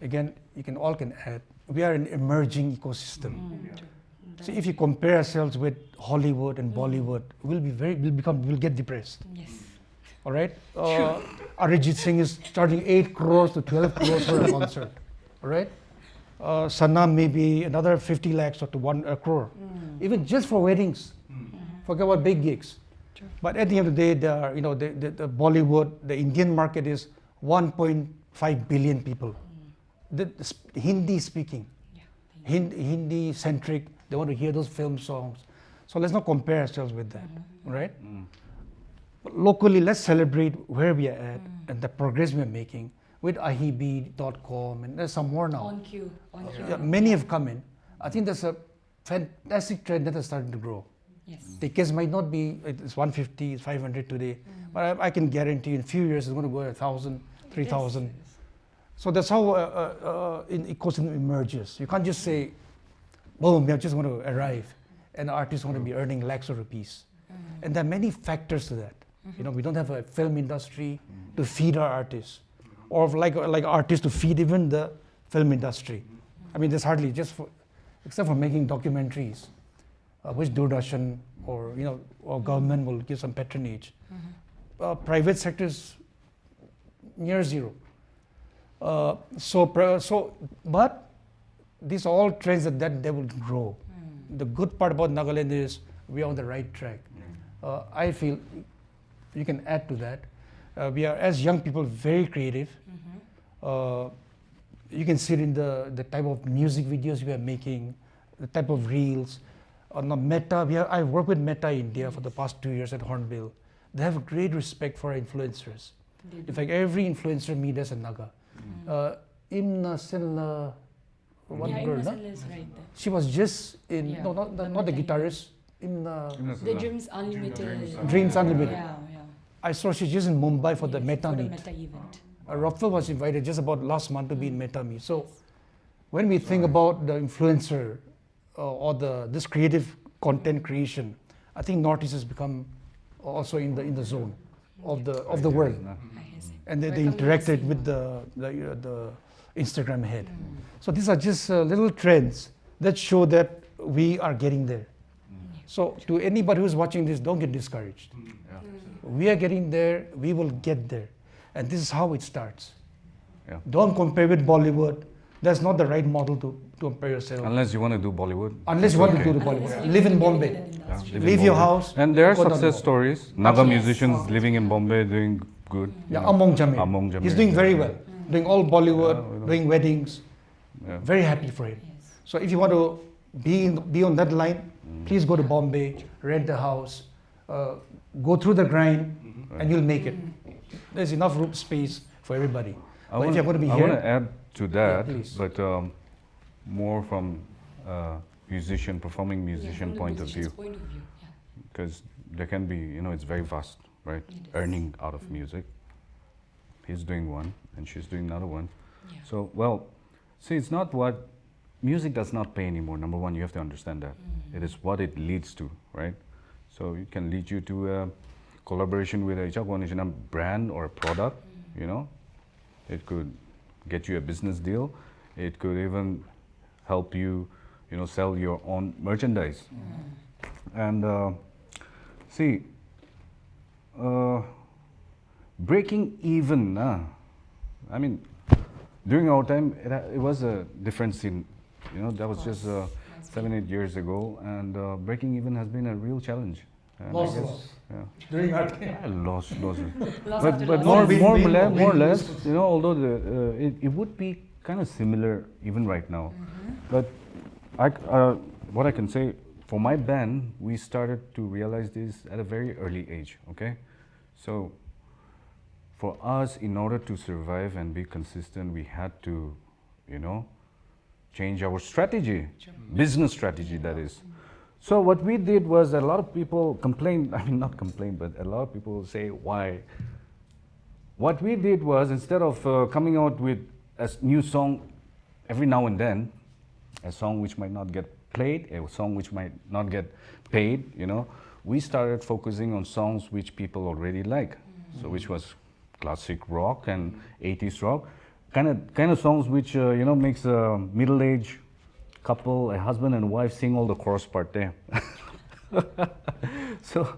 Again, you can all can add. We are an emerging ecosystem. So if you compare ourselves with Hollywood and Bollywood, we'll get depressed. Yes. All right. Arijit Singh is charging 8 crores to 12 crores for a concert. All right. Sanam maybe another 50 lakhs or to 1 crore, even just for weddings. Forget about big gigs. True. But at the end of the day, the Bollywood, the Indian market is 1.5 billion people. The Hindi speaking, Hindi centric. They want to hear those film songs. So let's not compare ourselves with that, right? But locally, let's celebrate where we are at and the progress we are making with ahibi.com, and there's some more now. On cue. Yeah, many have come in. I think there's a fantastic trend that is starting to grow. Yes. Tickets might not be, it's 150, it's 500 today, but I can guarantee in a few years it's going to go to 1,000, 3,000. So that's how an ecosystem emerges. You can't just say, boom, we just want to arrive, and the artists want to be earning lakhs of rupees. And there are many factors to that. We don't have a film industry to feed our artists, or like artists to feed even the film industry. I mean, there's hardly except for making documentaries, which Doordarshan or government will give some patronage. Private sector is near zero. But these are all trends that they will grow. The good part about Nagaland is we are on the right track. I feel you can add to that. We are, as young people, very creative. You can see it in the type of music videos we are making, the type of reels. On the Meta, I worked with Meta India for the past 2 years at Hornbill. They have great respect for our influencers. In fact, every influencer meet us in Naga. Imna Sinla, one girl, no? Is right there. She was just in, Yeah, no, the not the Meta guitarist, Imna The Dreams Unlimited. Dreams Unlimited. Yeah. I saw she's just in Mumbai for the Yes, Meta for the meet. Meta event. Rafael was invited just about last month to be in Meta meet. So when we think about the influencer or this creative content creation, I think Northeast has become also in the zone of the world. And they interacted with the Instagram head. So these are just little trends that show that we are getting there. So to anybody who's watching this, don't get discouraged. We are getting there, we will get there. And this is how it starts. Yeah. Don't compare with Bollywood, that's not the right model to compare yourself. Unless you want to do Bollywood. Unless you want to do the Bollywood. Live in Bombay. Yeah, live in Leave your Bombay. house. And there are go down to success Bombay. stories. Naga musicians living in Bombay doing good. you Yeah, know. Among Jamir. Among Jamir, He's doing yeah. very well. Doing all Bollywood, Yeah, we know. doing weddings. Yeah. Very happy for him. So if you want to be on that line, please go to Bombay, rent a house, go through the grind, and you'll make it. There's enough room space for everybody. But if you're going to be I here, want to add to that, please. but more from performing musician point of view, because there can be, it's very vast, right? Earning out of music. He's doing one, and she's doing another one. Yeah. So, well, see, it's not what music does not pay anymore. Number one, you have to understand that. It is what it leads to, right? So it can lead you to a collaboration with a brand or a product, It could get you a business deal. It could even help you, sell your own merchandise. And see, breaking even, I mean, during our time, it was a different scene. That was just 7-8 years ago, and breaking even has been a real challenge. And I Loss. yeah. during our time. Yeah, loss. Loss But after but loss. more or less, although it would be kind of similar even right now. But what I can say, for my band, we started to realize this at a very early age, okay? So for us, in order to survive and be consistent, we had to, change our strategy, business strategy, that is. So what we did was, a lot of people complained, not complain, but a lot of people say, why? What we did was, instead of coming out with a new song every now and then, a song which might not get played, a song which might not get paid, we started focusing on songs which people already like. So which was classic rock and 80s rock, kind of songs which makes a middle-aged couple, a husband and wife, sing all the chorus part there. So,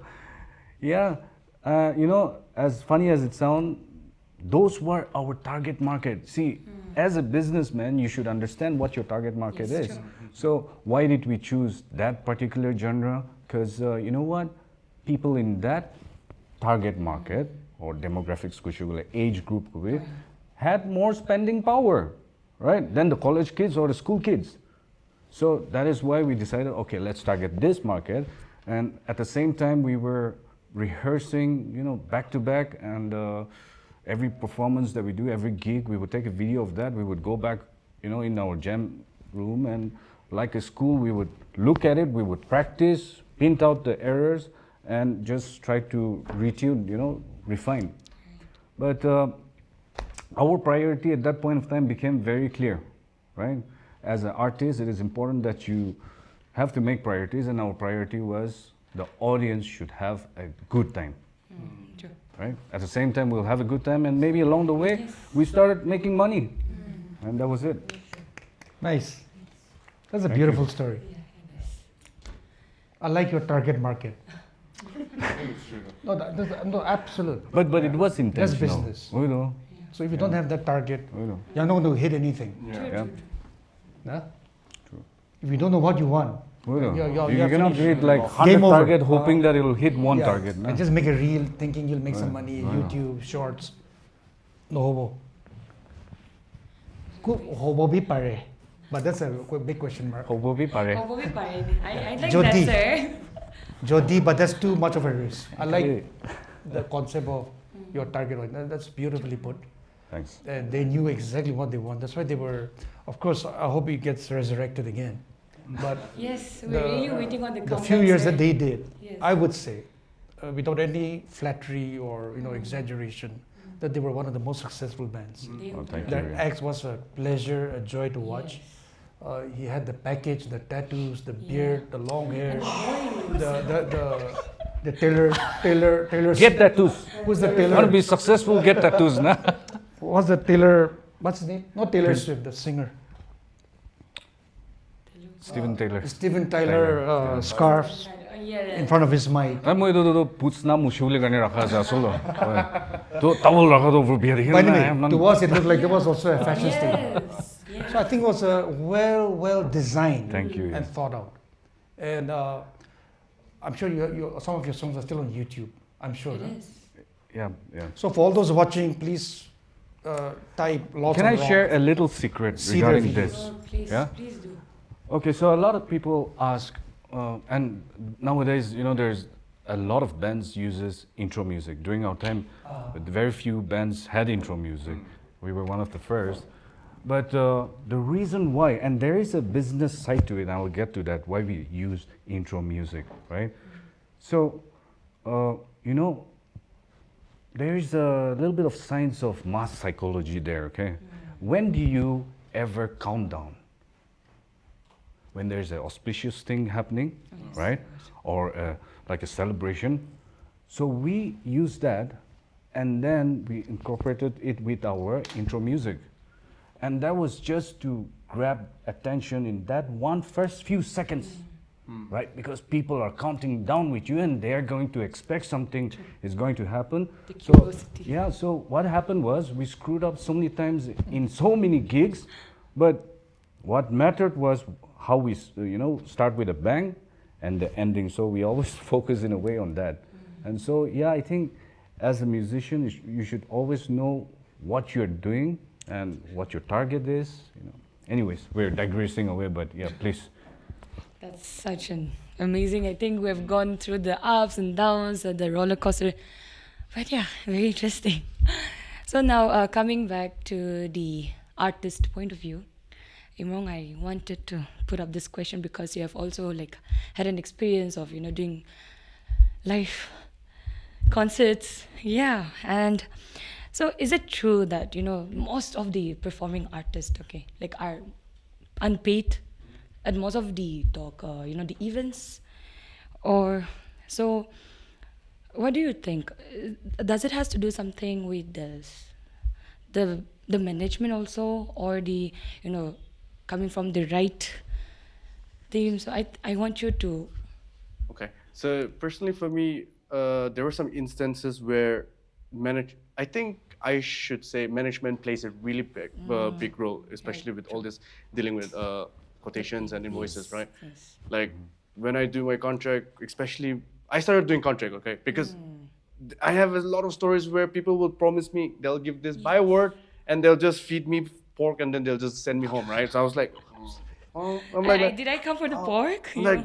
yeah, as funny as it sounds, those were our target market. See, as a businessman, you should understand what your target market is. True. So why did we choose that particular genre? Because you know what? People in that target market, or demographics, age group, had more spending power, right, than the college kids or the school kids. So that is why we decided, okay, let's target this market. And at the same time, we were rehearsing, back to back, and every performance that we do, every gig, we would take a video of that. We would go back, in our jam room, and like a school, we would look at it, we would practice, pint out the errors, and just try to retune, refine. But our priority at that point of time became very clear, right? As an artist, it is important that you have to make priorities, and our priority was the audience should have a good time, True. right? At the same time, we'll have a good time, and maybe along the way, we started making money, and that was it. Nice. That's a Thank beautiful you. story. I like your target market. No, absolute. But it was intentional. business. We know. So if you don't have that target, We know. you're not going to hit anything. Yeah. Huh? True. If you don't know what you want, We know. You're You cannot finished. create like 100 Game over. target hoping that it will hit one yeah, target. No? and just make a reel thinking you'll make some Right. money, Right. YouTube, shorts. No hobo. Hobo bhi pare. But that's a big question mark. Hobo bhi pare. I like Jyoti. that, sir. Jyoti, but that's too much of a risk. I like Okay. the concept of your target audience. That's beautifully put. Thanks. And they knew exactly what they want. That's why they were, of course, I hope it gets resurrected again. But Yes, we're really waiting on the the comeback, few years sir. that they did, Yes. I would say, without any flattery or exaggeration, that they were one of the most successful bands. They Oh, opened thank up. you. Their acts was a pleasure, a joy to watch. Yes. He had the package, the tattoos, the beard, the long hair, the Taylor. Get tattoos. Who's the Want to Taylor? be successful, get tattoos, na? What's the Taylor? What's his name? Not Taylor Swift, the singer. Steven Taylor. Steven Tyler scarves Yeah. in front of his mic. I'm going to put na mushule gane rakha sa solo. To towel rakha to over beer. By the way, to us it looked like there was also a fashion statement. Yes. So I think it was well designed Thank you, and yeah. thought out. And I'm sure some of your songs are still on YouTube. I'm sure. Huh? Yeah, yeah. So for all those watching, please type lots Can of I rock. share a little secret See their regarding videos. this? Please, Yeah? please do. Okay, so a lot of people ask, and nowadays, there's a lot of bands uses intro music. During our time, very few bands had intro music. We were one of the first. But the reason why, and there is a business side to it, and I will get to that, why we use intro music, right? So, there is a little bit of science of mass psychology there, okay? When do you ever count down? When there's an auspicious thing happening, right? Or like a celebration. So we use that, and then we incorporated it with our intro music. And that was just to grab attention in that one first few seconds, right? Because people are counting down with you and they're going to expect something is going to happen. The So, curiosity. yeah, so what happened was we screwed up so many times in so many gigs, but what mattered was how we, start with a bang and the ending. So we always focus in a way on that. And so, yeah, I think as a musician, you should always know what you're doing and what your target is. Anyways, we're digressing away, but yeah, please. That's such an amazing. I think we've gone through the ups and downs and the roller coaster. But yeah, very interesting. So now coming back to the artist point of view, Imrong, I wanted to put up this question because you have also had an experience of doing live concerts. Yeah, and so is it true that most of the performing artists, are unpaid at most of the the events, or so? What do you think? Does it has to do something with this, the management also, or the coming from the right team? So I want you to. Okay. So personally, for me, there were some instances where I think I should say management plays a really big role, especially with all this dealing with quotations and invoices, right? Yes. Like when I do my contract, especially I started doing contract, okay, because I have a lot of stories where people will promise me they'll give this by word and they'll just feed me pork and then they'll just send me home, right? So I was like, oh, I'm like, Did I come for the pork? I'm like,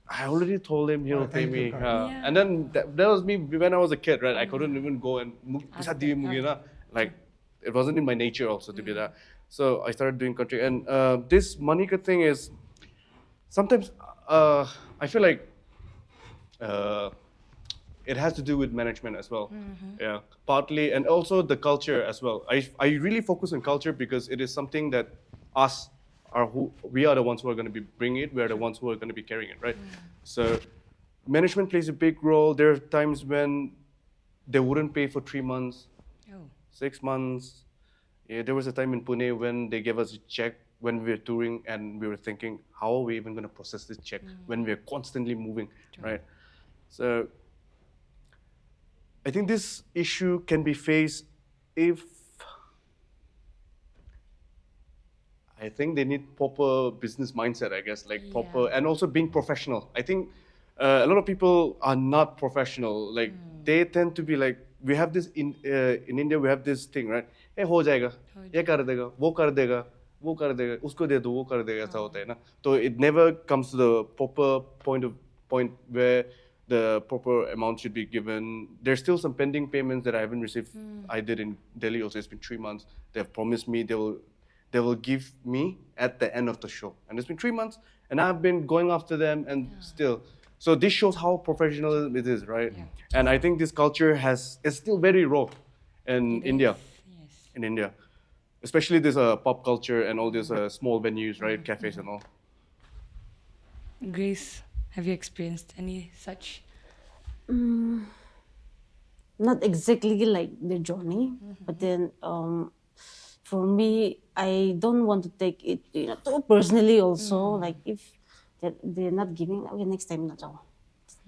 I already told him he'll pay thank you, me. Carl. Yeah. And then that was me when I was a kid, right? I couldn't even go and like it wasn't in my nature also to be that. So I started doing contract, and this Manika thing is sometimes I feel like it has to do with management as well. Yeah, partly, and also the culture as well. I really focus on culture because it is something that we are the ones who are going to be bringing it. We are the ones who are going to be carrying it, right? So management plays a big role. There are times when they wouldn't pay for 3 months, 6 months. Yeah, there was a time in Pune when they gave us a check when we were touring and we were thinking, how are we even going to process this check when we are constantly moving, right? So I think this issue can be faced if I think they need proper business mindset, I guess, like proper, and also being professional. I think a lot of people are not professional. Like they tend to be like, we have this in India, we have this thing, right? Hey, हो जाएगा, ये कर देगा, वो कर देगा, वो कर देगा, उसको दे दो, वो कर देगा, ऐसा होता है ना. So it never comes to the proper point where the proper amount should be given. There's still some pending payments that I haven't received. I did in Delhi also. It's been 3 months. They have promised me they will give me at the end of the show. And it's been 3 months, and I've been going after them, and still. So this shows how professional it is, right? Yeah. And I think this culture is still very raw in India. Yes. In India, especially this pop culture and all these small venues, right? Cafes and all. Grace, have you experienced any such? Not exactly like the journey, but then for me, I don't want to take it too personally also. Like if they're not giving, okay, next time na jaw.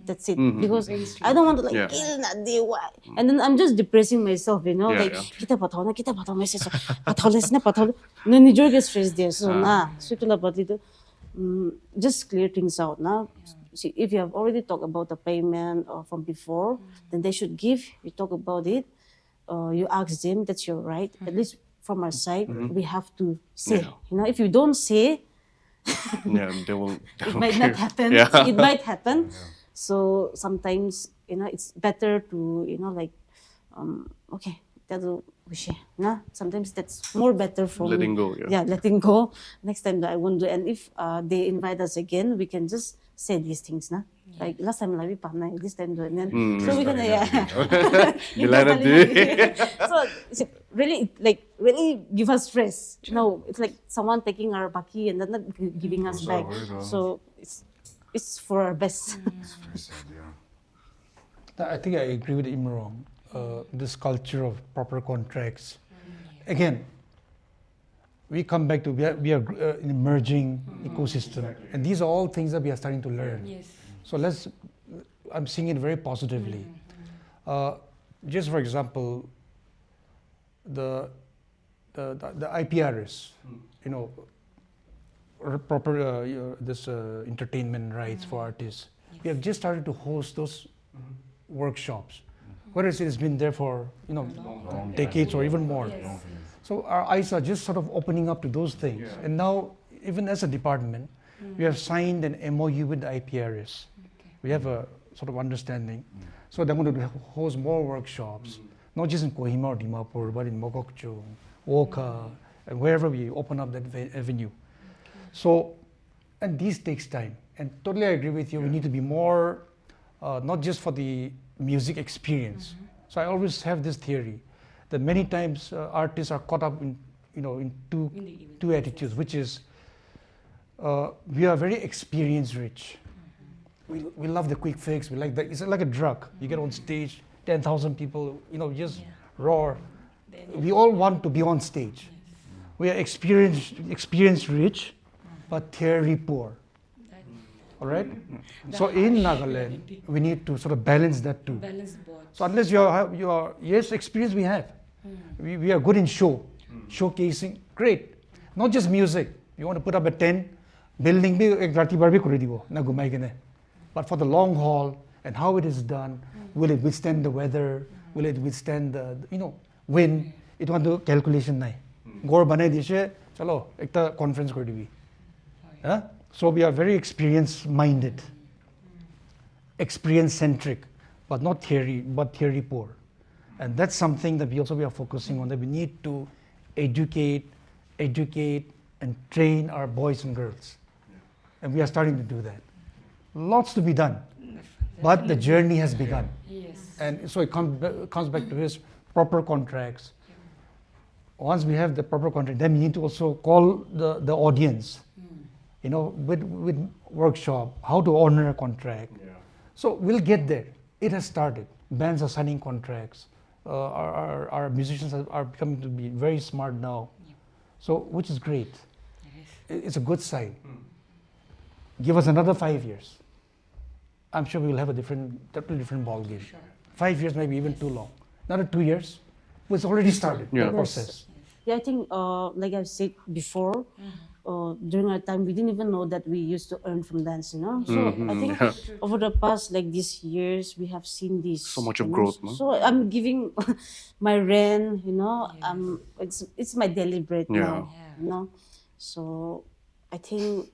That's it. Because I don't want to like Yeah. kill that day. Why? And then I'm just depressing myself, you know, Yeah, like yeah. kita patao message, patao. No, you get stress there. So so itulah buat itu. Just clear things out now. See, if you have already talked about the payment from before, then they should give. You talk about it. You ask them. That's your right. At least from our side, we have to say. Yeah. You know, if you don't say, Yeah, they will. it might not happen. Yeah. It might happen. So sometimes, you know, it's better to, you know, like, okay, that'll we share. Nah, sometimes that's more better for Letting me. go, yeah. Yeah, letting go. Next time that I won't do. And if they invite us again, we can just say these things. Nah, like last time like we panay, this time do it. And then so we can Dilarang di. So it's really like really give us stress. No, it's like someone taking our baki and then not giving us back. So it's for our best. It's very sad, yeah. I think I agree with Imrong. This culture of proper contracts. Again, we come back to we are an emerging ecosystem, and these are all things that we are starting to learn. Yes. So I'm seeing it very positively. Just for example, the IPRS, you know, proper this entertainment rights for artists. We have just started to host those workshops. Whereas it has been there for, you know, decades or even more. So our eyes are just sort of opening up to those things. And now, even as a department, we have signed an MOU with the IPRS. We have a sort of understanding. So they're going to host more workshops, not just in Kohima or Dimapur, but in Mokokchung, Woka, and wherever we open up that avenue. So, and this takes time. And totally I agree with you, we need to be more, not just for the music experience. So I always have this theory that many times artists are caught up in, you know, in two attitudes, which is we are very experience rich. We love the quick fix. We like that. It's like a drug. You get on stage, 10,000 people, you know, just roar. We all want to be on stage. We are experience rich, but theory poor. All right. So in Nagaland, we need to sort of balance that too. Balance both. So unless you are yes, experience we have. We are good in showcasing, great. Not just music. You want to put up a tent, building but for the long haul and how it is done, will it withstand the weather? Will it withstand the, you know, wind? It want to calculation nai. Gore banai dishe, chalo, ekta conference kori dibi. Huh? So we are very experience-minded, experience-centric, but not theory, but theory poor. And that's something that we are focusing on, that we need to educate, and train our boys and girls. And we are starting to do that. Lots to be done, but the journey has begun. Yes. And so it comes back to his proper contracts. Once we have the proper contract, then we need to also call the audience, you know, with workshop, how to honor a contract. So we'll get there. It has started. Bands are signing contracts. Our musicians are becoming to be very smart now. So, which is great. It's a good sign. Give us another 5 years. I'm sure we will have a totally different ball game. 5 years maybe even too long. Another 2 years. Well, it's already started, the process. Yeah, I think, like I've said before, during our time, we didn't even know that we used to earn from dance, you know. So I think over the past like these years, we have seen this. So much of you know. growth, no? So I'm giving my rent, you know. It's my daily bread now, you know. So I think,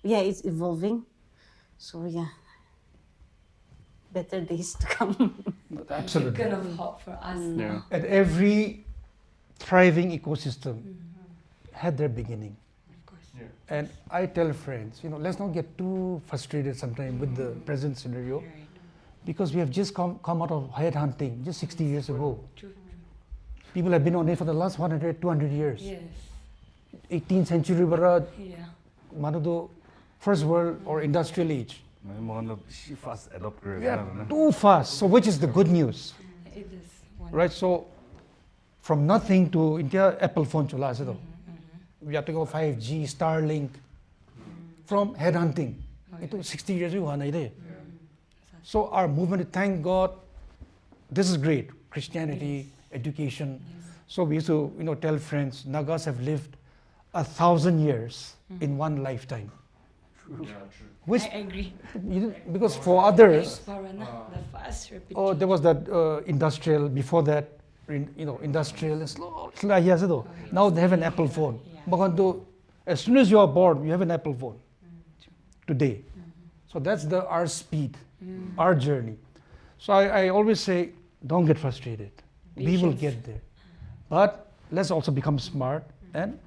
yeah, it's evolving. So yeah, better days to come. Absolutely. Kind of hot for us. Yeah. And every thriving ecosystem had their beginning. And I tell friends, you know, let's not get too frustrated sometimes with the present scenario, because we have just come out of headhunting just 60 years ago. People have been on it for the last 100, 200 years. Yes. 18th century, but Yeah. first world or industrial age. Fast adopter. We are too fast. So which is the good news, It is one. right? So from nothing to India, Apple phone chola ase to. We are talking about 5G, Starlink, from headhunting. It took 60 years. So our movement, thank God, this is great. Christianity, education. So we used to, tell friends, Nagas have lived 1,000 years in one lifetime. Which, I agree. because for others, The fast repetition. oh, there was that industrial, before that, industrial, and slow. Now they have an Apple phone. As soon as you are born, you have an Apple phone today. So that's our speed, our journey. So I always say, don't get frustrated. We will get there. But let's also become smart, and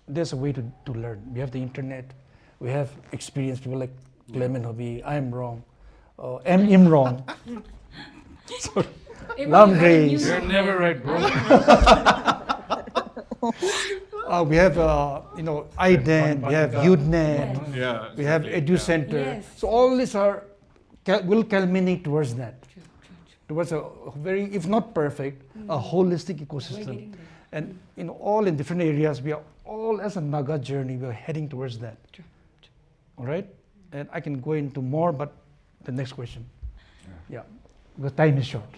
there's a way to learn. We have the internet. We have experienced people like Clement, Imrong, Imrong. Sorry. Lungleng. You're never right, bro. We have, IDEN, we have UDNet, Yeah. we have EduCenter. Yes. So all these will culminate towards that, towards a very, if not perfect, a holistic ecosystem. And all in different areas, we are all, as a Naga journey, we are heading towards that. All right? And I can go into more, but the next question. Yeah, the time is short.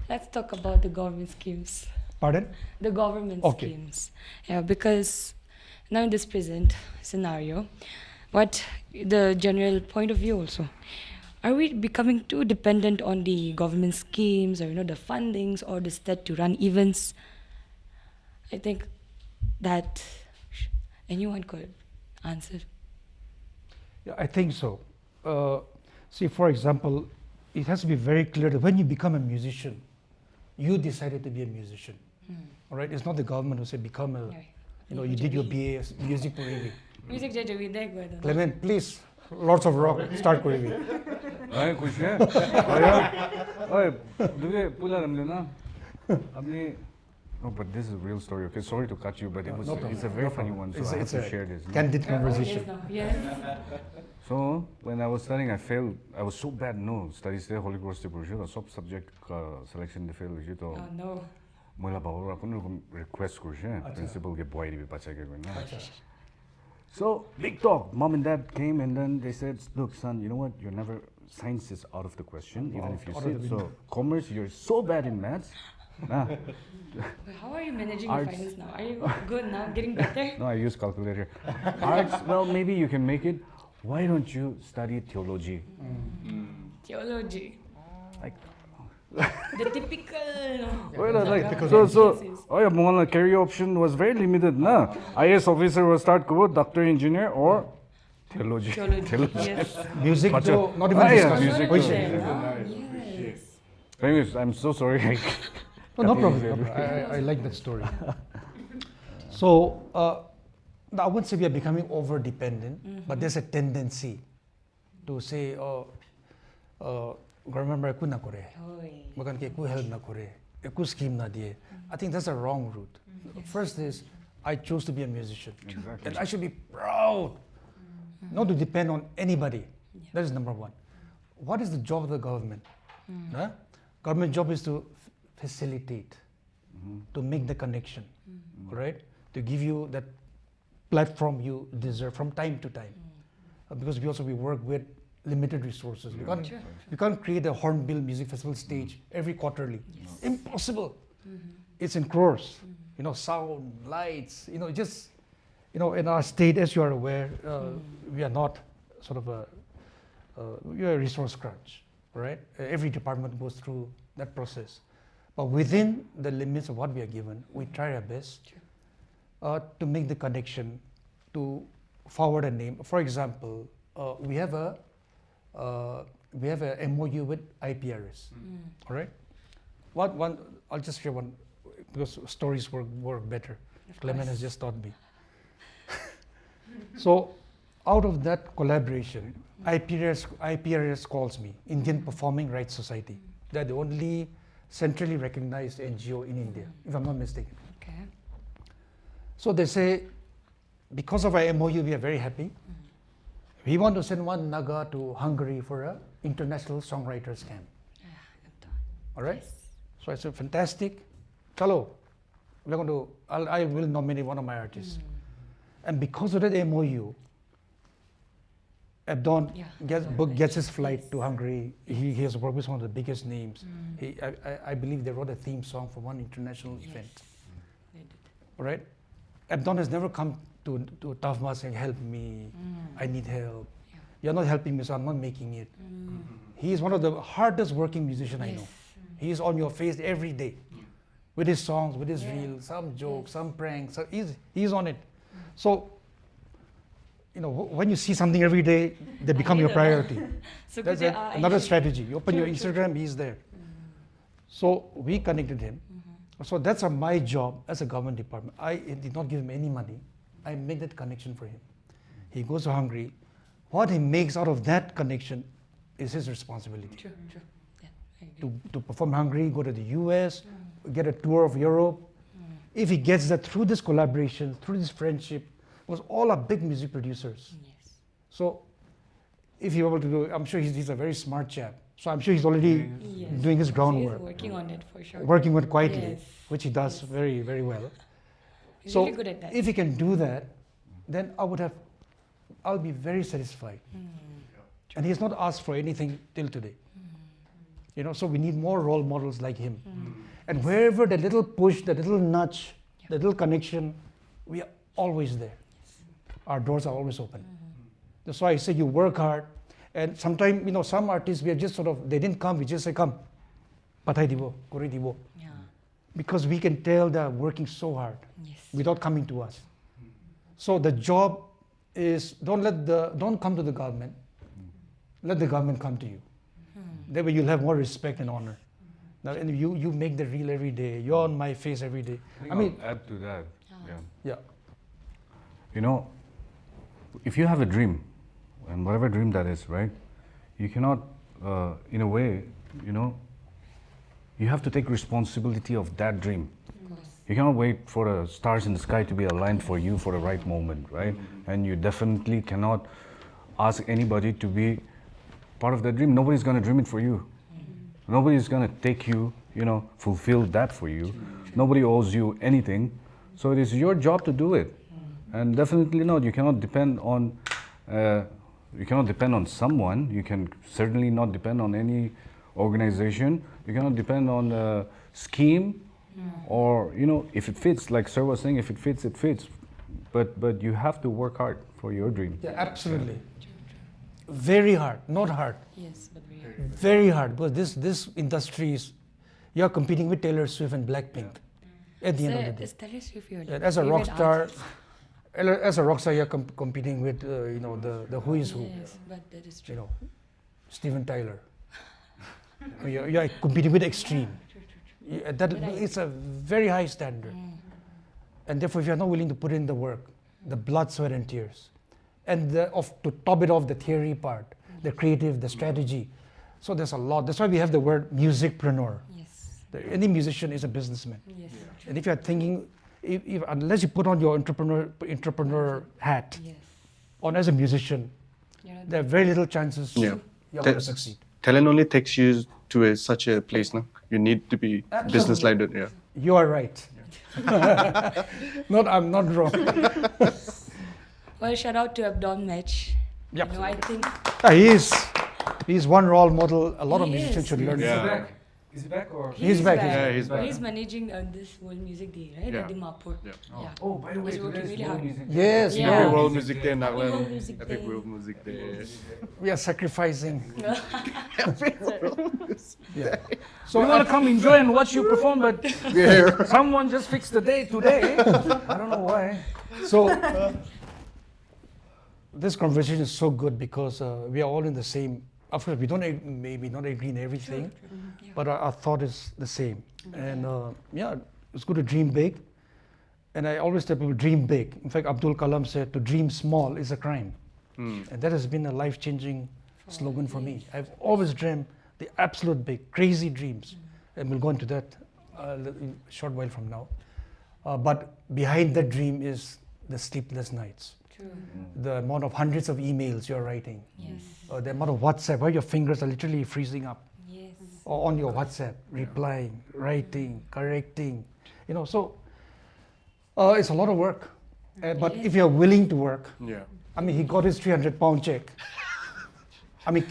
Let's talk about the government schemes. Pardon? The government Okay. schemes. Yeah, because now in this present scenario, what the general point of view also, are we becoming too dependent on the government schemes or the fundings or the state to run events? I think that anyone could answer. Yeah, I think so. See, for example, it has to be very clear that when you become a musician, you decided to be a musician. All right? It's not the government who said become a, you did your BA music Korean. Music jaja videk bada. Clement, please, Lords of Rock, start Korean. Ay, kush hai? Oye, dude, pula ramle na. Abni. No, but this is a real story. Okay, sorry to cut you, but it's a very funny one, so I have to share this. Candid conversation. Yes. So when I was studying, I failed. I was so bad. No, studies there, Holy Cross the sub subject selection the failed. Oh no. Moila bahura kun request principal ke boy be bacha ke So big talk. Mom and dad came and then they said, "Look, son, you know what? You're never science is out of the question, even if you sit. So commerce, you're so bad in maths." Nah. But how are you managing Arts. your finance now? Are you good now? Getting better? No, I use calculator. Arts, well, maybe you can make it. Why don't you study theology? Theology. Like, The typical. oh yeah, Mohan career option was very limited, na. IAS officer will start go doctor, engineer, or theology. Theology. Yes. Music, Bacha. though, not even Ah, yeah, discussed. music, Which- Yes. Anyways, I'm so sorry. No problem. I like that story. So, I wouldn't say we are becoming over dependent, but there's a tendency to say, government ko na kore, bagan ke ko help na kore, ko scheme na diye. I think that's a wrong route. First is, I chose to be a musician, and I should be proud, not to depend on anybody. That is number one. What is the job of the government? Huh? Government job is to facilitate, to make the connection, right? To give you that platform you deserve from time to time. Because we work with limited resources. We can't create a Hornbill music festival stage every quarterly. Impossible. It's in crores. Sound, lights, just, in our state, as you are aware, we are not sort of we are a resource crunch, right? Every department goes through that process. But within the limits of what we are given, we try our best to make the connection, to forward a name. For example, we have a MOU with IPRS. All right. I'll just share one because stories work better. Clement has just taught me. So, out of that collaboration, IPRS calls me, Indian Performing Rights Society. They're the only centrally recognized NGO in India, if I'm not mistaken. Okay. So they say, because of our MOU, we are very happy. We want to send one Naga to Hungary for an international songwriters camp. All right? So I said, fantastic. Chalo, I will nominate one of my artists. And because of that MOU, Abdon Yeah. gets his flight to Hungary. He has worked with some of the biggest names. I believe they wrote a theme song for one international event. They did. All right? Abdon has never come to TaFMA saying, help me, I need help. Yeah. You're not helping me, so I'm not making it. He is one of the hardest working musicians I Yes. know. He is on your face every day with his songs, with his reels, some jokes, some pranks. So he's on it. So, you know, when you see something every day, they become your priority. So That's could they, another actually- strategy. You open your True, true, Instagram, he's there. So we connected him. So that's my job as a government department. I did not give him any money. I make that connection for him. He goes to Hungary. What he makes out of that connection is his responsibility. True, true. Yeah, I agree. To perform Hungary, go to the US, get a tour of Europe. If he gets that through this collaboration, through this friendship, because all are big music producers. Yes. So if you're able to do, I'm sure he's a very smart chap. So I'm sure he's already Yes. doing his So groundwork, he's working on it for sure. working with quietly, Yes. which he does very, very well. He's So really good at that. if he can do that, then I'll be very satisfied. And he's not asked for anything till today. You know, so we need more role models like him. And wherever the little push, the little nudge, the little connection, we are always there. Our doors are always open. That's why I say you work hard. And sometimes, you know, some artists, we are just sort of, they didn't come, we just say, come, pathai dibo, kori dibo. Yeah. Because we can tell they're working so hard Yes. without coming to us. So the job is, don't come to the government. Let the government come to you. That way you'll have more respect and honor. Now, and you make the reel every day. You're on my face every day. I mean, I'll add to that. Yeah. yeah. You know, if you have a dream, and whatever dream that is, right, you cannot, in a way, you know, you have to take responsibility of that dream. You cannot wait for the stars in the sky to be aligned for you for the right moment, right? And you definitely cannot ask anybody to be part of that dream. Nobody's going to dream it for you. Nobody's going to take you, you know, fulfill that for you. Nobody owes you anything. So it is your job to do it. And definitely not, you cannot depend on someone. You can certainly not depend on any organization. You cannot depend on a scheme, or, you know, if it fits, like Sir was saying, if it fits, it fits. But you have to work hard for your dream. Yeah, absolutely. Very hard, not hard. Yes, but we are. Very hard, because this industry is, you're competing with Taylor Swift and Blackpink at the end of the day. Is Taylor Swift your And as a rock favorite star, artist? you're competing with, you know, the who is who. Yes, but that is true. You know, Steven Tyler. You're competing with extreme. It's a very high standard. And therefore, if you're not willing to put in the work, the blood, sweat, and tears, and to top it off, the theory part, the creative, the strategy. So there's a lot. That's why we have the word musicpreneur. Yes. Any musician is a businessman. Yes. And if you're thinking, unless you put on your entrepreneur hat Yes. on as a musician, You're not there are very little chances Yeah. you're going to succeed. Talent only takes you to such a place, no? You need to be business-minded, yeah. You are right. I'm not wrong. Well, shout out to Abdon Mech. Yep. You know, I think He's one role model. A lot of He musicians is. should learn Yeah. from. Is he back or? He's back. Yeah, he's back. He's managing this World Music Day, right? Yeah. At Dimapur. Yeah. Yeah. Oh, by the way, He's working today's really World hard. Music Day. Yes, Yeah. no, Epic World Music Day in World Nagaland. Music Epic Day. World Music Day. we are sacrificing. Yeah. So we want to come enjoy and watch you perform, but someone just fixed the day today. I don't know why. So this conversation is so good because we are all in the same. Of course, we don't maybe not agree in everything, but our thought is the same. And yeah, it's good to dream big. And I always tell people, dream big. In fact, Abdul Kalam said, to dream small is a crime. And that has been a life-changing slogan for me. I've always dreamed the absolute big, crazy dreams. And we'll go into that in a short while from now. But behind that dream is the sleepless nights. True. The amount of hundreds of emails you're writing, Yes. the amount of WhatsApp, where your fingers are literally freezing up, Yes. or on your WhatsApp, replying, writing, correcting, you know, so it's a lot of work. But if you're willing to work, Yeah. I mean, he got his 300-pound check. I mean,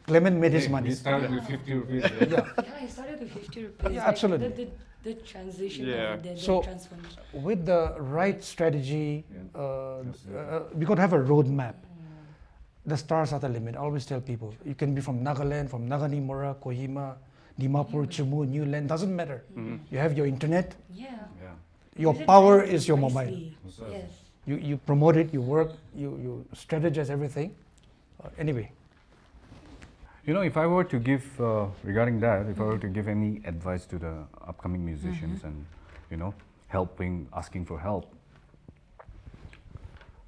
Clement made his money. We started with 50 rupees. Yeah. Yeah, I started with 50 rupees. Yeah, absolutely. The transition, Yeah. the So- transformation. With the right strategy, we could have a roadmap. The stars are the limit. I always tell people, you can be from Nagaland, from Naganimura, Kohima, Dimapur, Chimu, New Land, doesn't matter. You have your internet, Yeah. Yeah. your Use it power is your mobile. wisely. Yes. You promote it, you work, you strategize everything. Anyway, You know, if I were to give, regarding that, if I were to give any advice to the upcoming musicians and, you know, helping, asking for help,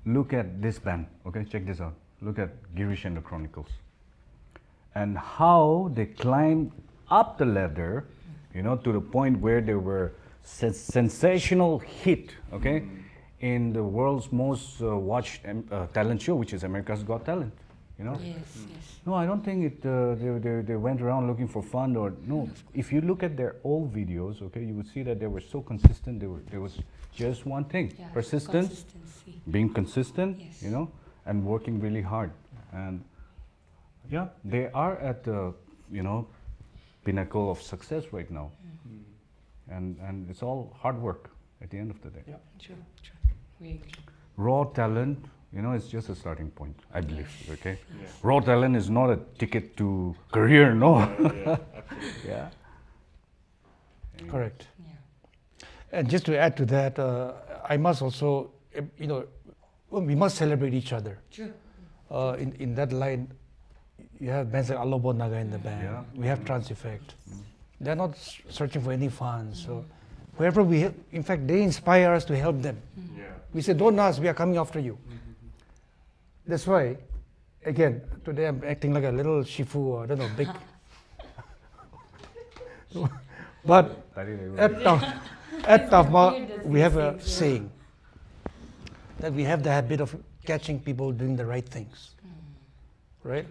look at this band, okay? Check this out. Look at Girish and the Chronicles. And how they climbed up the ladder, you know, to the point where they were sensational hit, okay? In the world's most watched talent show, which is America's Got Talent, you know? Yes, yes. No, I don't think they went around looking for fun or no. If you look at their old videos, okay, you would see that they were so consistent. There was just one thing: Yeah. persistence, Consistency. being consistent, Yes. you know, and working really hard. And yeah, they are at the pinnacle of success right now. And it's all hard work at the end of the day. Yeah. True, true. We agree. Raw talent, you know, it's just a starting point, I believe, okay? Raw talent is not a ticket to career, no. Yeah. correct. Yeah. And just to add to that, I must also, we must celebrate each other. True. In that line, you have bands like Alobo Naga in the band. Yeah. We have Trans Effect. They're not searching for any funds. So whoever we help, in fact, they inspire us to help them. We say, don't ask, we are coming after you. That's why, again, today I'm acting like a little shifu or I don't know, big. But at TaFMA, we have a saying that we have the habit of catching people doing the right things, right?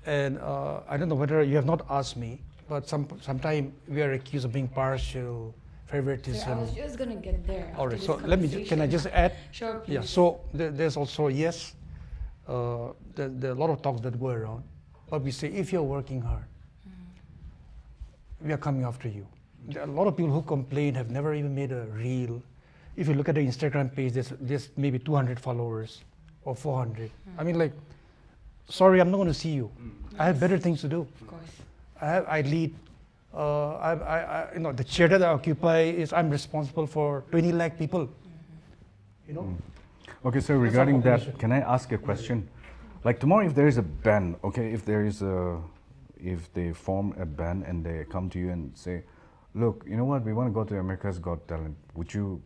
And I don't know whether you have not asked me, but sometimes we are accused of being partial, So I favoritism. was just gonna get there. All right, after so this let me, can I conversation. just add? Sure, please. Yeah, so there's also, yes, there are a lot of talks that go around, but we say, if you're working hard, we are coming after you. There are a lot of people who complain have never even made a reel. If you look at the Instagram page, there's maybe 200 followers or 400. I mean, like, sorry, I'm not going to see you. I have better things to do. Of course. I lead. The chair that I occupy is I'm responsible for 20 lakh people. You know. Okay, so regarding that, can I ask a question? Like tomorrow, if there is a band, okay, if they form a band and they come to you and say, look, you know what, we want to go to America's Got Talent. Would you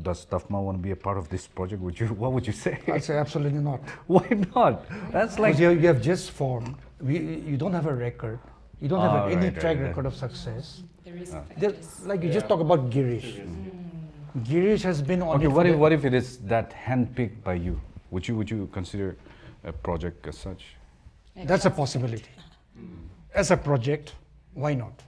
does TaFMA want to be a part of this project? What would you say? I say absolutely not. Why not? That's like, Because you have just formed. You don't have a record. You don't have any right, track right. record of success. The risk There- factors. Like you just talk about Girish. Girish has been on. okay, it for the- what if it is that handpicked by you? Would you consider a project as such? That's a possibility. As a project, why not?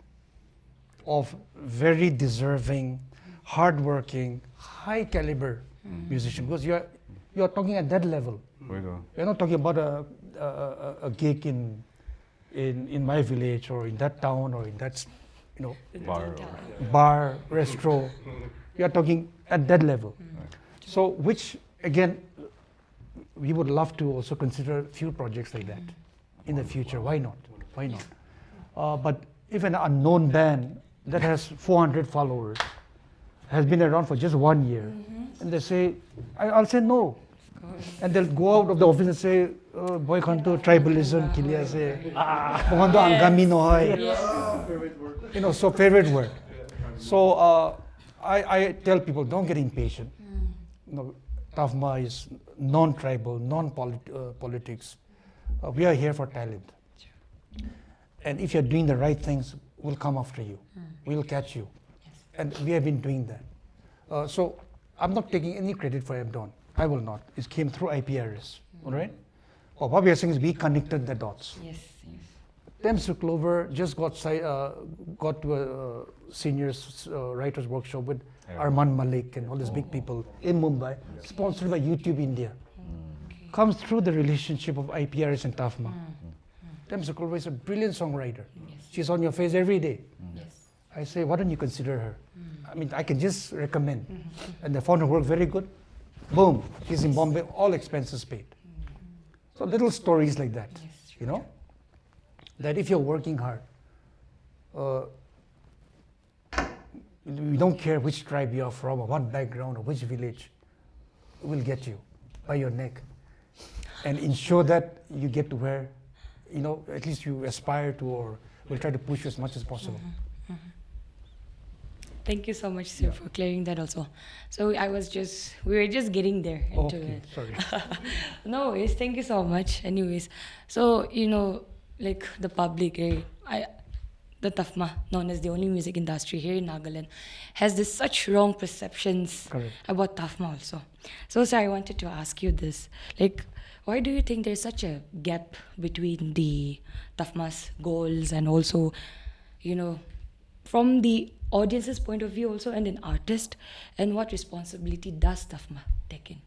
Of very deserving, hardworking, high caliber musician, because you're talking at that level. There we go. You're not talking about a gig in my village or in that town or in that Bar or- bar, restaurant. You are talking at that level. So, which again, we would love to also consider a few projects like that in the future. Why not? Why not? But if an unknown band that has 400 followers has been around for just 1 year, and they say, I'll say no. And they'll go out of the office and say, boy kanto tribalism, kilia se, kanto angami no hoy. So favorite word. So I tell people, don't get impatient. TaFMA is non-tribal, non-politics. We are here for talent. And if you're doing the right things, we'll come after you. We'll catch you. And we have been doing that. So I'm not taking any credit for Abdon. I will not. It came through IPRS. All right? What we are saying is we connected the dots. Yes, yes. Thames to Clover just got to a seniors writers workshop with Arman Malik and all these big people in Mumbai, sponsored by YouTube India. comes through the relationship of IPRS and TaFMA. Mr. Kulwa is a brilliant songwriter. She's on your face every day. Yes. I say, why don't you consider her? I mean, I can just recommend. And they found her work very good. Boom, she's in Bombay, all expenses paid. So little stories like that, you know, that if you're working hard, we don't care which tribe you are from or what background or which village, it will get you by your neck and ensure that you get to where, you know, at least you aspire to, or will try to push you as much as possible. Thank you so much, sir, for clearing that also. So we were just getting there into Okay, it. sorry. No worries, thank you so much. Anyways, so, you know, like the public, the TaFMA, known as the only music industry here in Nagaland, has this such wrong perceptions Correct. about TaFMA also. So, sir, I wanted to ask you this. Like, why do you think there's such a gap between the TaFMA's goals and also, you know, from the audience's point of view also and an artist, and what responsibility does TaFMA take in?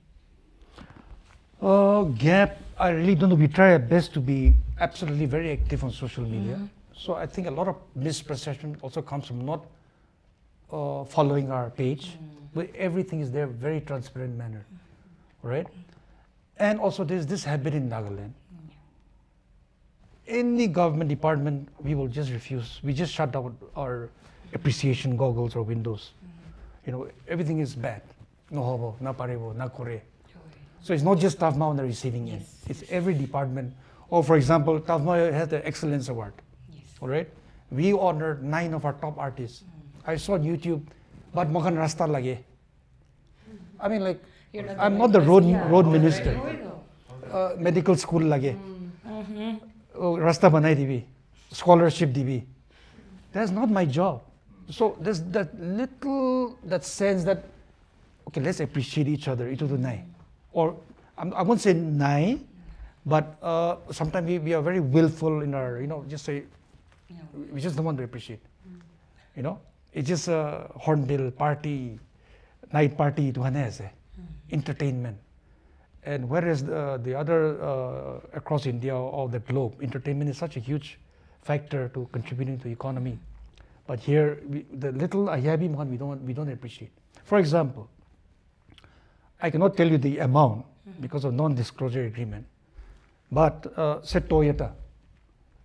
Gap, I really don't know. We try our best to be absolutely very active on social media. So I think a lot of misperception also comes from not following our page, but everything is there very transparent manner, right? And also there's this habit in Nagaland. Any government department, we will just refuse. We just shut down our appreciation goggles or windows. You know, everything is bad. No hobo, na parebo, na kore. So it's not just TaFMA on the receiving end. It's every department. Or for example, TaFMA has the Excellence Award. All right? We honored 9 of our top artists. I saw on YouTube, but makan rasta lage. I mean, like, I'm not the road minister. Medical school lage. Rasta banai dibi. Scholarship dibi. That's not my job. So there's that sense that, okay, let's appreciate each other. Ito to nai. Or I won't say nai, but sometimes we are very willful in our, you know, just say, we just don't want to appreciate. You know, it's just a Hornbill party, night party to hanese, entertainment. And whereas the other across India or the globe, entertainment is such a huge factor to contributing to the economy. But here, the little ayabi one we don't appreciate. For example, I cannot tell you the amount because of non-disclosure agreement. But say Toyota,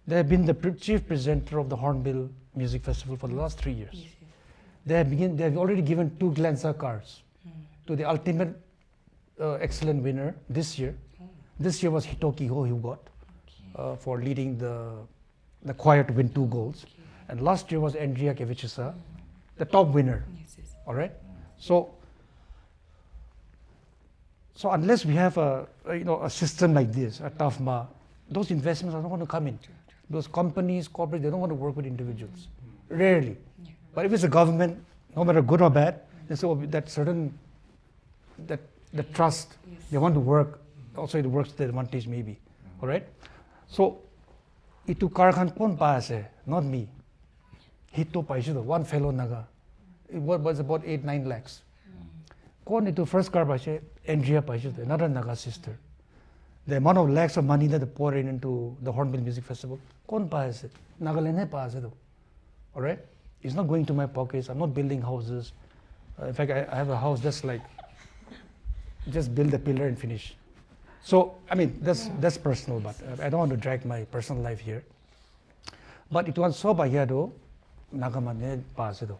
they have been the chief presenter of the Hornbill Music Festival for the last 3 years. They have already given 2 Glanza cars to the ultimate excellent winner this year. This year was Hitoki Ho who got for leading the choir to win 2 goals. And last year was Andrea Kevichisa, the top winner. All right. So unless we have a system like this, a TaFMA, those investments are not going to come in. Those companies, corporate, they don't want to work with individuals. Rarely. But if it's a government, no matter good or bad, they say the trust, they want to work. Also, it works to their advantage maybe. All right. So itu karkhan kon paase, not me. Hito paishido, one fellow naga. It was about 8-9 lakhs. Kon itu first car paise, Andrea paishido, another naga sister. The amount of lakhs of money that they pour into the Hornbill Music Festival, kon paase, Nagaland paase do. All right. It's not going to my pockets. I'm not building houses. In fact, I have a house that's like, just build a pillar and finish. So, I mean, that's personal, but I don't want to drag my personal life here. But it was so bayado, nagamane pasedo.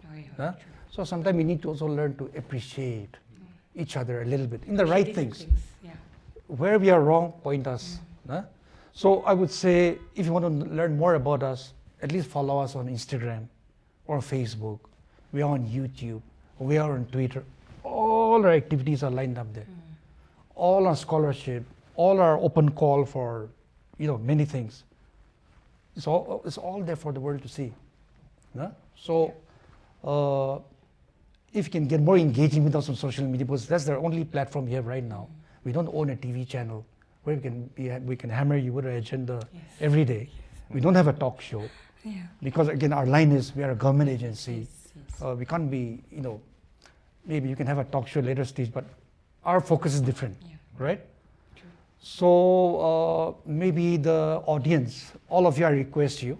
So sometimes we need to also learn to appreciate each other a little bit in the right things. Where we are wrong, point us. So I would say, if you want to learn more about us, at least follow us on Instagram or Facebook. We are on YouTube. We are on Twitter. All our activities are lined up there. All our scholarship, all our open call for, many things. It's all there for the world to see. So, if you can get more engaging with us on social media, because that's the only platform we have right now. We don't own a TV channel where we can hammer you with an agenda every day. We don't have a talk show because again our line is we are a government agency. We can't be, maybe you can have a talk show later stage, but our focus is different, right? So maybe the audience, all of you, I request you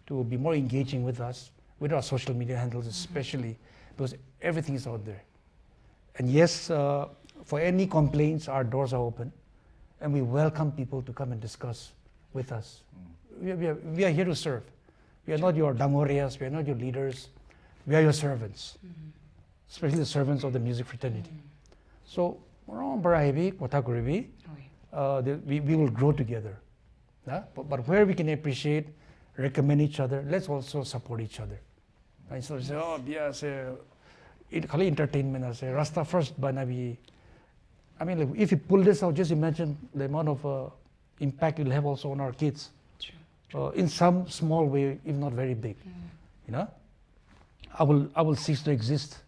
to be more engaging with us, with our social media handles especially, because everything is out there. And yes, for any complaints, our doors are open, and we welcome people to come and discuss with us. We are here to serve. We are not your dangorias, we are not your leaders, we are your servants, especially the servants of the music fraternity. So, we will grow together. But where we can appreciate, recommend each other, let's also support each other. Right? So say, oh, yeah, say, khali entertainment, I say, Rasta first, banabi. I mean, like, if you pull this out, just imagine the amount of impact it will have also on our kids. In some small way, if not very big. You know, I will cease to exist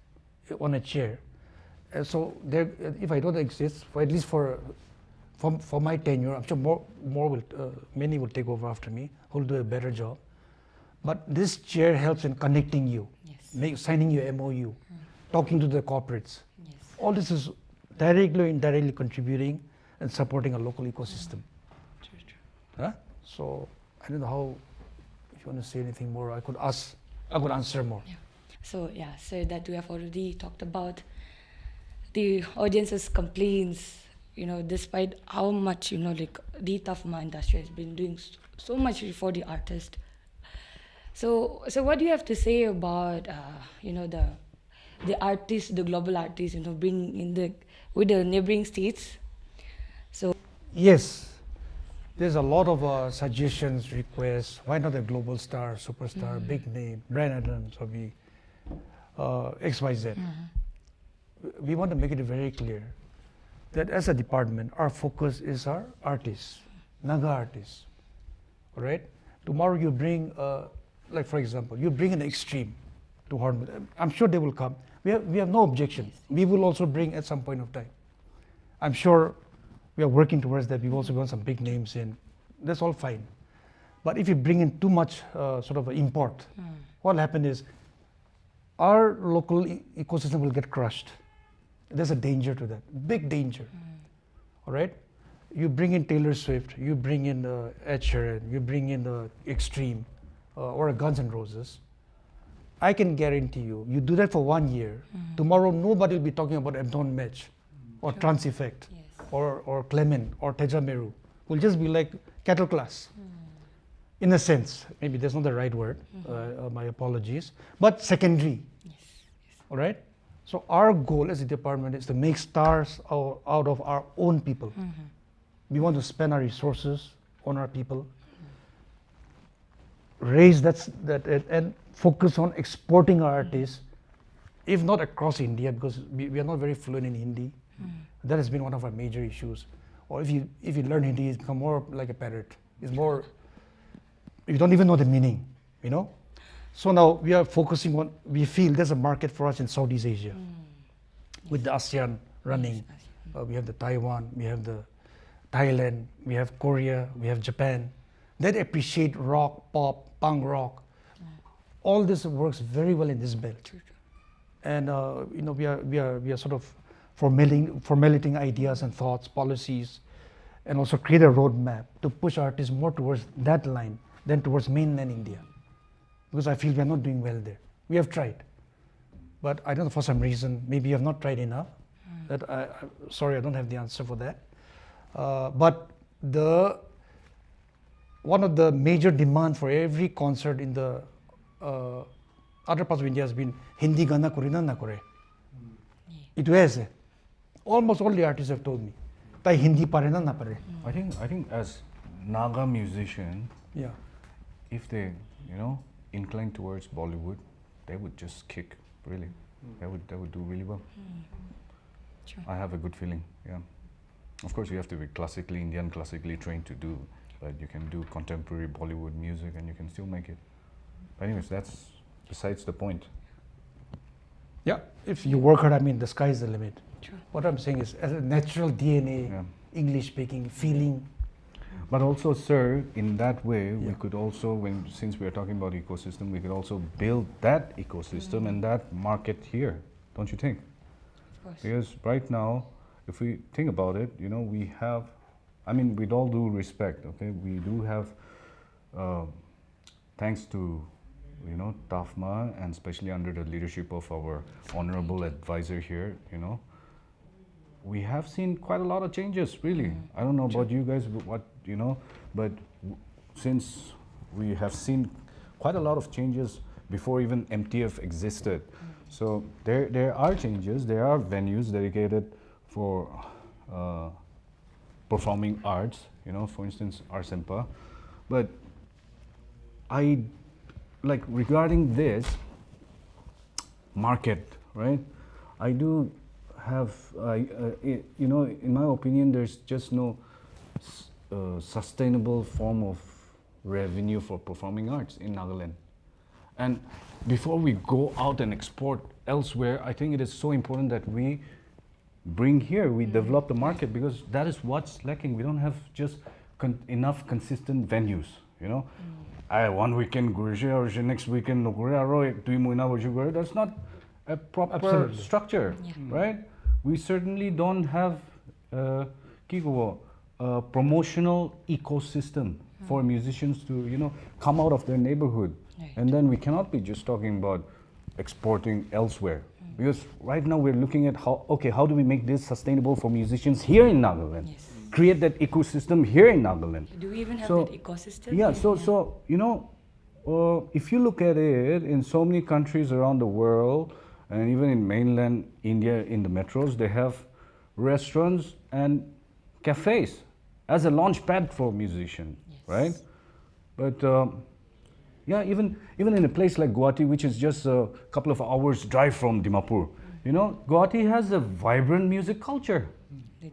on a chair. So there, if I don't exist, for at least for my tenure, I'm sure many will take over after me, who will do a better job. But this chair helps in connecting you, signing your MOU, talking to the corporates. All this is directly or indirectly contributing and supporting a local ecosystem. So I don't know how, if you want to say anything more, I could answer more. So yeah, so that we have already talked about the audience's complaints, you know, despite how much, you know, like the TaFMA industry has been doing so much for the artist. So what do you have to say about, you know, the artists, the global artists, you know, bringing in with the neighboring states? So yes, there's a lot of suggestions, requests. Why not a global star, superstar, big name, Brian Adams, or XYZ? We want to make it very clear that as a department, our focus is our artists, Naga artists. All right? Tomorrow you bring, like for example, you bring an extreme to Hornbill. I'm sure they will come. We have no objection. We will also bring at some point of time. I'm sure we are working towards that. We've also got some big names in. That's all fine. But if you bring in too much sort of import, what will happen is our local ecosystem will get crushed. There's a danger to that, big danger. All right? You bring in Taylor Swift, you bring in Ed Sheeran, you bring in the Extreme, or a Guns N' Roses. I can guarantee you, you do that for 1 year, tomorrow nobody will be talking about Abdon Match, or Trans Effect, or Clement, or Theja Meru. We'll just be like cattle class. In a sense, maybe that's not the right word, my apologies, but secondary. All right? So our goal as a department is to make stars out of our own people. We want to spend our resources on our people, raise that and focus on exporting our artists, if not across India, because we are not very fluent in Hindi. That has been one of our major issues. Or if you learn Hindi, it's become more like a parrot. It's more, you don't even know the meaning, you know? So now we are focusing on, we feel there's a market for us in Southeast Asia. With the ASEAN running, we have the Taiwan, we have the Thailand, we have Korea, we have Japan. That appreciate rock, pop, punk rock. All this works very well in this belt. And you know, we are sort of formulating ideas and thoughts, policies, and also create a roadmap to push artists more towards that line than towards mainland India. Because I feel we are not doing well there. We have tried, but I don't know, for some reason, maybe you have not tried enough. Sorry, I don't have the answer for that. But one of the major demand for every concert in the other parts of India has been Hindi gana korina na kore. It was almost all the artists have told me, "Tai Hindi pare na pare." I think as Naga musician, Yeah. if they, you know, incline towards Bollywood, they would just kick, really. They would do really well. Sure. I have a good feeling, yeah. Of course, you have to be classically Indian, classically trained to do, but you can do contemporary Bollywood music and you can still make it. But anyways, that's besides the point. Yeah, if you work hard, I mean, the sky is the limit. True. What I'm saying is, as a natural DNA, Yeah. English speaking, feeling. But also, sir, in that way, we Yeah. could also, since we are talking about ecosystem, we could also build that ecosystem and that market here, don't you think? Of course. Because right now, if we think about it, you know, we have, I mean, with all due respect, okay, we do have, thanks to, you know, TaFMA, and especially under the leadership of our honorable advisor here, you know, we have seen quite a lot of changes, really. I don't know about you guys, what, you know, but since we have seen quite a lot of changes before even MTF existed. So there are changes, there are venues dedicated for performing arts, you know, for instance, Arsempa. But I, like, regarding this market, right, I do have, you know, in my opinion, there's just no sustainable form of revenue for performing arts in Nagaland. And before we go out and export elsewhere, I think it is so important that we bring here, we develop the market, because that is what's lacking. We don't have just enough consistent venues, you know. One weekend, or next weekend, that's not a proper structure, right? We certainly don't have a promotional ecosystem for musicians to, you know, come out of their neighborhood. And then we cannot be just talking about exporting elsewhere. Because right now we're looking at how, okay, how do we make this sustainable for musicians here in Nagaland? Create that ecosystem here in Nagaland. Do we even have that ecosystem? Yeah, so you know, if you look at it, in so many countries around the world, and even in mainland India, in the metros, they have restaurants and cafes as a launch pad for musicians, right? But yeah, even in a place like Guwahati, which is just a couple of hours drive from Dimapur, you know, Guwahati has a vibrant music culture,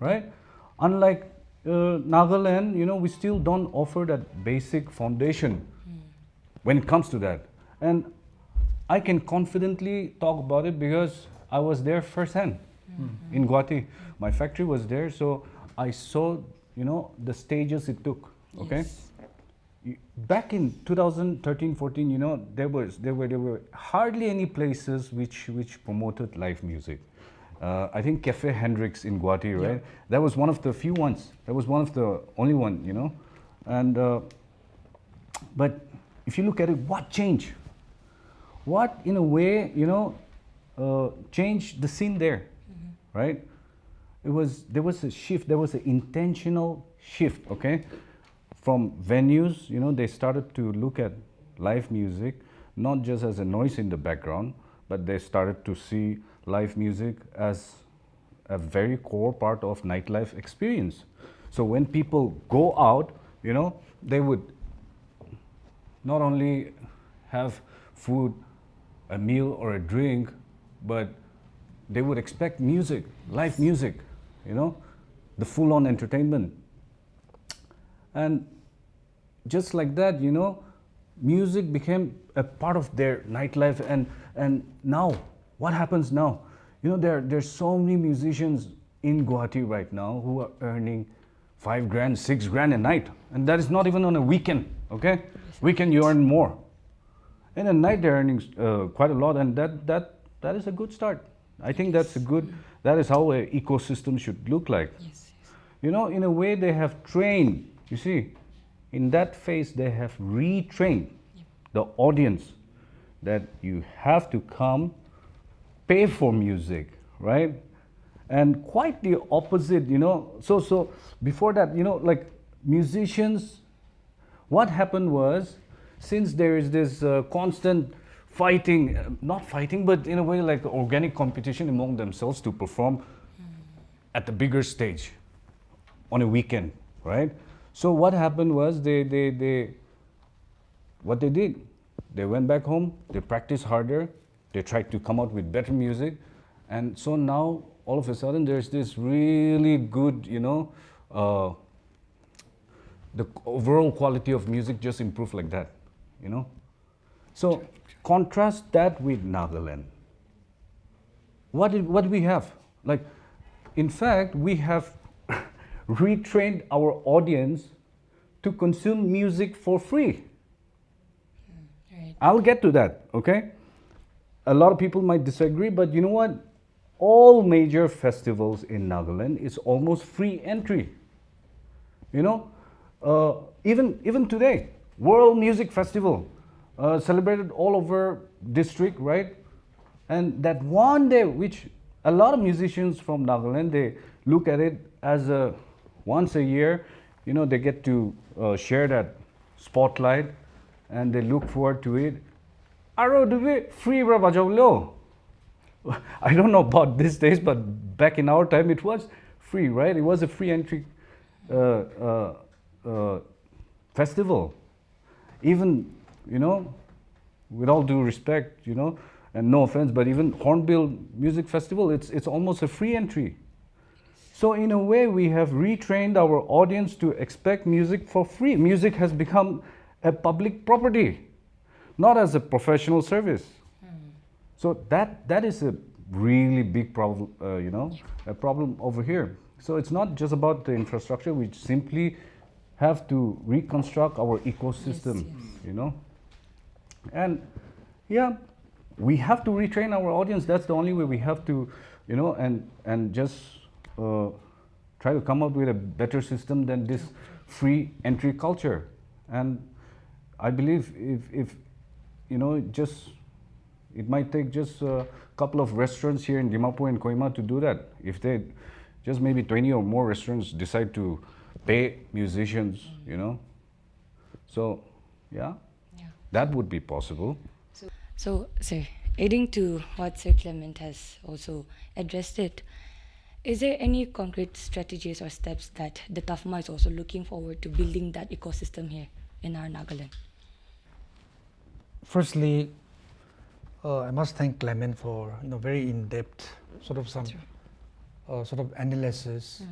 right? Unlike Nagaland, you know, we still don't offer that basic foundation when it comes to that. And I can confidently talk about it because I was there firsthand in Guwahati. My factory was there, so I saw, you know, the stages it took, okay? Back in 2013-14, you know, there were hardly any places which promoted live music. I think Cafe Hendrix in Guwahati, right? That was one of the few ones. That was one of the only one, you know. And but if you look at it, what changed? What, in a way, you know, changed the scene there, right? There was a shift. There was an intentional shift, okay? From venues, you know, they started to look at live music not just as a noise in the background, but they started to see live music as a very core part of nightlife experience. So when people go out, you know, they would not only have food, a meal or a drink, but they would expect music, live music, you know, the full-on entertainment. And just like that, you know, music became a part of their nightlife. And now, what happens now? You know, there's so many musicians in Guwahati right now who are earning 5 grand, 6 grand a night. And that is not even on a weekend, okay? Weekend you earn more. In a night they're earning quite a lot, and that is a good start. I think that's a good, that is how an ecosystem should look like. You know, in a way they have trained, you see, in that phase they have retrained the audience that you have to come pay for music, right? And quite the opposite, you know. So before that, you know, like musicians, what happened was, since there is this constant fighting, not fighting, but in a way like organic competition among themselves to perform at the bigger stage on a weekend, right? So what happened was what they did, they went back home, they practiced harder, they tried to come out with better music, and so now all of a sudden there's this really good, you know, the overall quality of music just improved like that, you know. So contrast that with Nagaland. What do we have? Like, in fact, we have retrained our audience to consume music for free. I'll get to that, okay? A lot of people might disagree, but you know what? All major festivals in Nagaland is almost free entry. You know, even today, World Music Festival celebrated all over district, right? And that one day, which a lot of musicians from Nagaland, they look at it as a once a year, you know, they get to share that spotlight, and they look forward to it. Aro do free bra. I don't know about these days, but back in our time, it was free, right? It was a free entry festival. Even, you know, with all due respect, you know, and no offense, but even Hornbill Music Festival, it's almost a free entry. So in a way, we have retrained our audience to expect music for free. Music has become a public property, not as a professional service. So that is a really big problem, you know, a problem over here. So it's not just about the infrastructure. We simply have to reconstruct our ecosystem, you know. And yeah, we have to retrain our audience. That's the only way. We have to, you know, and just try to come up with a better system than this free entry culture. And I believe if you know, it might take just a couple of restaurants here in Dimapur and Kohima to do that. If they, just maybe 20 or more restaurants decide to pay musicians, you know. So, yeah, that would be possible. So, sir, adding to what Sir Clement has also addressed it, is there any concrete strategies or steps that the TaFMA is also looking forward to building that ecosystem here in our Nagaland? Firstly, I must thank Clement for very in-depth sort of sort of analysis.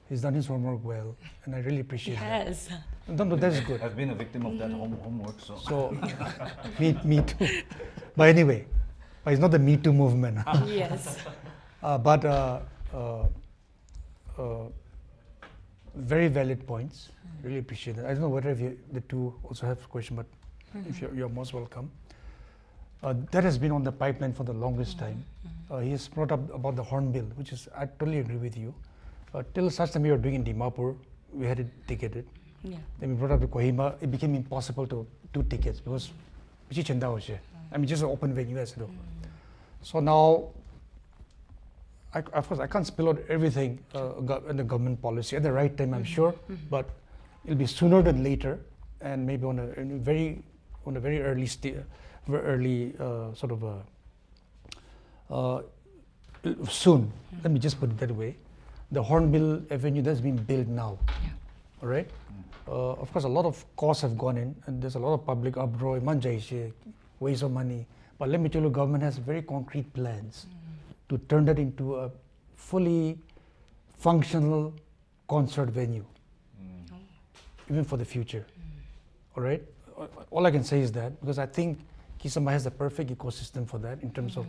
He's done his homework well, and I really appreciate that. Yes. No, that's good. I've been a victim of that homework, so. So, me too. But anyway, but it's not the Me Too movement. Yes. But very valid points. Really appreciate that. I don't know whether the two also have a question, but if you're most welcome. That has been on the pipeline for the longest time. He has brought up about the Hornbill, which is, I totally agree with you. Till such time we were doing in Dimapur, we had it ticketed. Yeah. Then we brought up to Kohima, it became impossible to do tickets because I mean, just an open venue as well. So now, of course, I can't spill out everything in the government policy at the right time, I'm sure, but it'll be sooner than later, and maybe on a very early soon. Let me just put it that way. The Hornbill Avenue that's being built now. Yeah. All right. Of course, a lot of costs have gone in, and there's a lot of public uproar, waste of money. But let me tell you, government has very concrete plans to turn that into a fully functional concert venue, even for the future. All right. All I can say is that because I think Kisama has the perfect ecosystem for that in terms of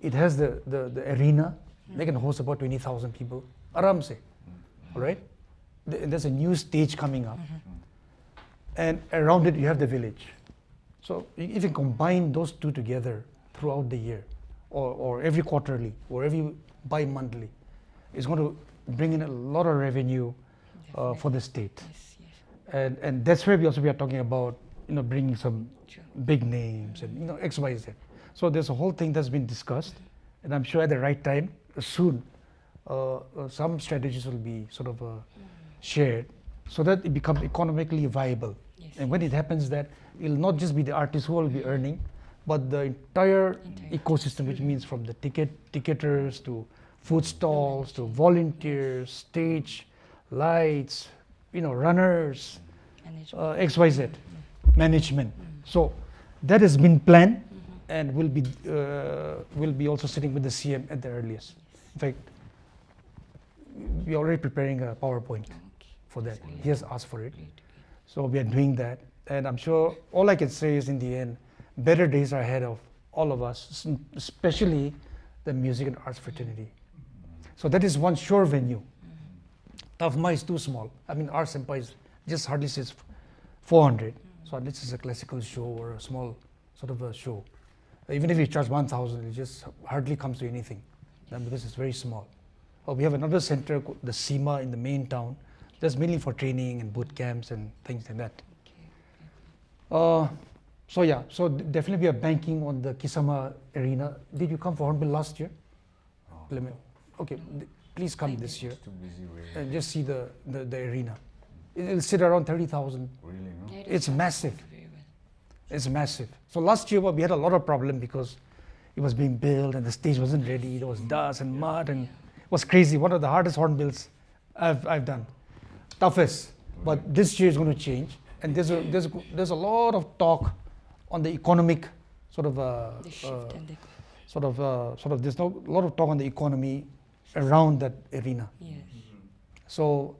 it has the arena. They can host about 20,000 people. Aram se. All right. There's a new stage coming up, and around it you have the village. So if you combine those two together throughout the year, or every quarterly, or every bi-monthly, it's going to bring in a lot of revenue for the state. Yes, yes. And that's where we are talking about bringing some big names and X, Y, Z. So there's a whole thing that's been discussed, and I'm sure at the right time, soon, some strategies will be sort of shared so that it becomes economically viable. Yes. And when it happens that it'll not just be the artists who will be earning, but the entire ecosystem, which means from the ticketers to food stalls to volunteers, stage, lights, runners, X, Y, Z, management. So that has been planned and will be also sitting with the CM at the earliest. In fact, we're already preparing a PowerPoint for that. He has asked for it. So we are doing that. And I'm sure all I can say is in the end, better days are ahead of all of us, especially the music and arts fraternity. So that is one sure venue. TaFMA is too small. I mean, Arts Empire just hardly says 400. So this is a classical show or a small sort of a show. Even if you charge 1,000, it just hardly comes to anything because it's very small. We have another center, the SEMA in the main town. That's mainly for training and boot camps and things like that. So yeah, so definitely we are banking on the Kisama arena. Did you come for Hornbill last year? Clement? Okay, please come this year Too busy, really. and just see the arena. It'll sit around 30,000. Really, no? Yeah, it It's was massive. very well. It's massive. So last year we had a lot of problem because it was being built and the stage wasn't ready. There was dust and mud and it was crazy. One of the hardest hornbills I've done. Toughest. But this year is going to change. And there's a lot of talk on the economic sort of The shift and the there's a lot of talk on the economy around that arena. yes. So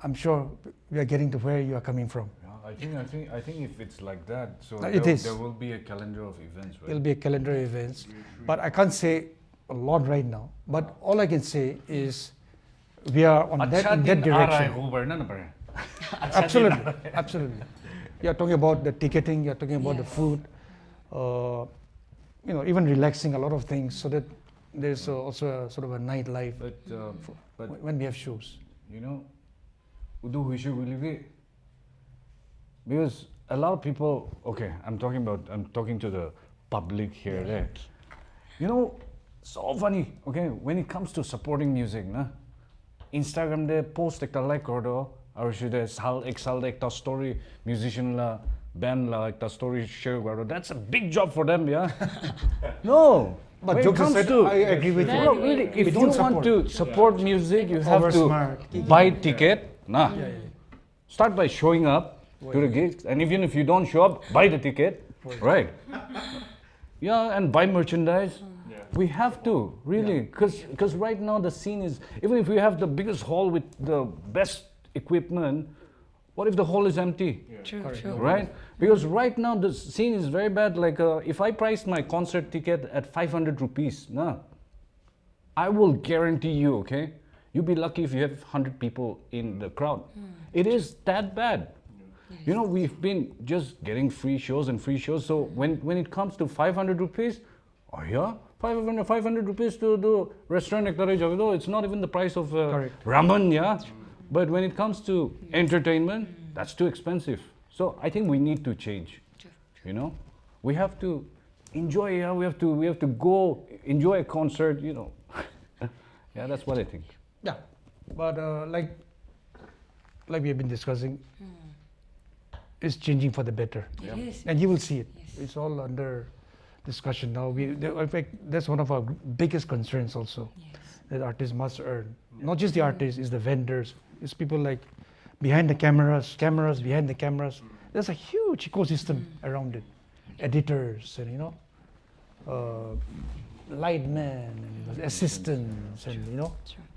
I'm sure we are getting to where you are coming from. Yeah, I think if it's like that, so It is. there will be a calendar of events, right? It'll be a calendar of events, but I can't say a lot right now. But all I can say is we are on that direction. Absolutely, absolutely. You're talking about the ticketing. You're talking about the Yes. food. Even relaxing a lot of things, so that there's also a sort of a nightlife But when we have shows. you know, udu huishu really, because a lot of people. Okay, I'm talking to the public here. Right? You know, so funny. Okay, when it comes to supporting music, na, Instagram de post ekta like kordo, or should I ekta story musician la band la ekta story share kordo. That's a big job for them, yeah. No. But when it jokes comes aside, to, I agree with you. no, really, We if you don't want to support music, you have to Oversmart. buy ticket. Nah. Start by showing up to the gigs, and even if you don't show up, buy the ticket, right? Yeah, and buy merchandise. We have to really, because right now the scene is, even if we have the biggest hall with the best equipment, what if the hall is empty? True, true. Right? Because right now the scene is very bad. Like if I priced my concert ticket at 500 rupees, nah, I will guarantee you, okay, you'll be lucky if you have 100 people in the crowd. It is that bad. You know, we've been just getting free shows and free shows. So when it comes to 500 rupees, oh yeah, 500 rupees to the restaurant, it's not even the price of ramen, yeah. But when it comes to entertainment, that's too expensive. So I think we need to change. You know, we have to enjoy. Yeah, we have to go enjoy a concert. You know, yeah, that's what I think. Yeah, but like we have been discussing, it's changing for the better, It is. and you will see it. Yes. It's all under discussion now. In fact, that's one of our biggest concerns also. Yes. That artists must earn. Not just the artists, it's the vendors, it's people like behind the cameras, behind the cameras. There's a huge ecosystem around it. Editors and light men and assistants and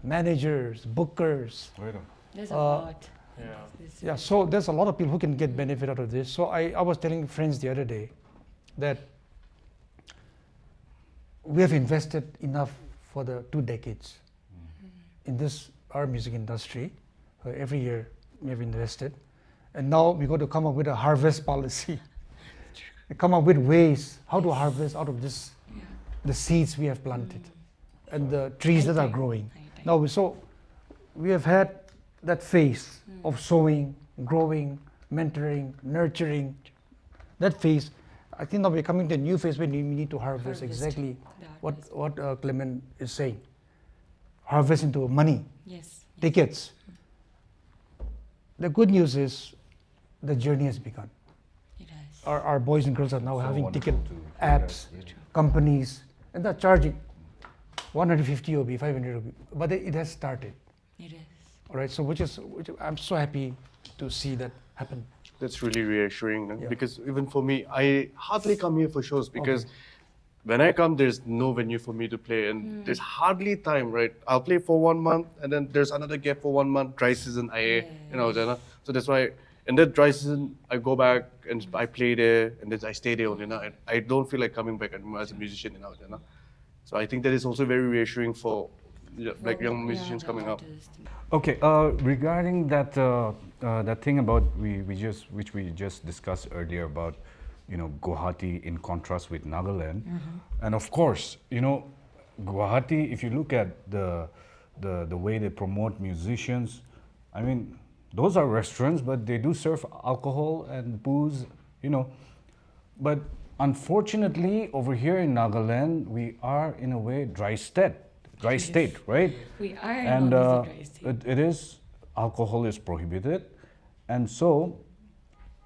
managers, bookers. There's a lot. Yeah, so there's a lot of people who can get benefit out of this. So I was telling friends the other day that we have invested enough for the 2 decades in this our music industry. Every year we have invested, and now we got to come up with a harvest policy. Come up with ways how to harvest out of this the seeds we have planted and the trees that are growing. Now we have had that phase of sowing, growing, mentoring, nurturing. That phase, I think now we're coming to a new phase where we need to harvest exactly what Clement is saying. Harvest into money, Yes. tickets. The good news is the journey has begun. It has. Our boys and girls are now So having ticket wonderful to apps, hear that. companies, and they're charging 150 OB, 500 OB. But it has started. It is. All right, so which I'm so happy to see that happen. That's really reassuring, no? Yeah. Because even for me, I hardly come here for shows because when I come, there's no venue for me to play, and there's hardly time, right? I'll play for 1 month, and then there's another gap for 1 month, dry season, so that's why. And then dry season, I go back and I play there, and then I stay there, and I don't feel like coming back anymore as a musician, So I think that is also very reassuring for like young musicians coming up. Okay, regarding that that thing about which we just discussed earlier about Guwahati in contrast with Nagaland, and of course Guwahati, if you look at the way they promote musicians, I mean, those are restaurants, but they do serve alcohol and booze, you know. But unfortunately, over here in Nagaland, we are in a way dry state, right? We are And not easy dry state. it is, alcohol is prohibited. And so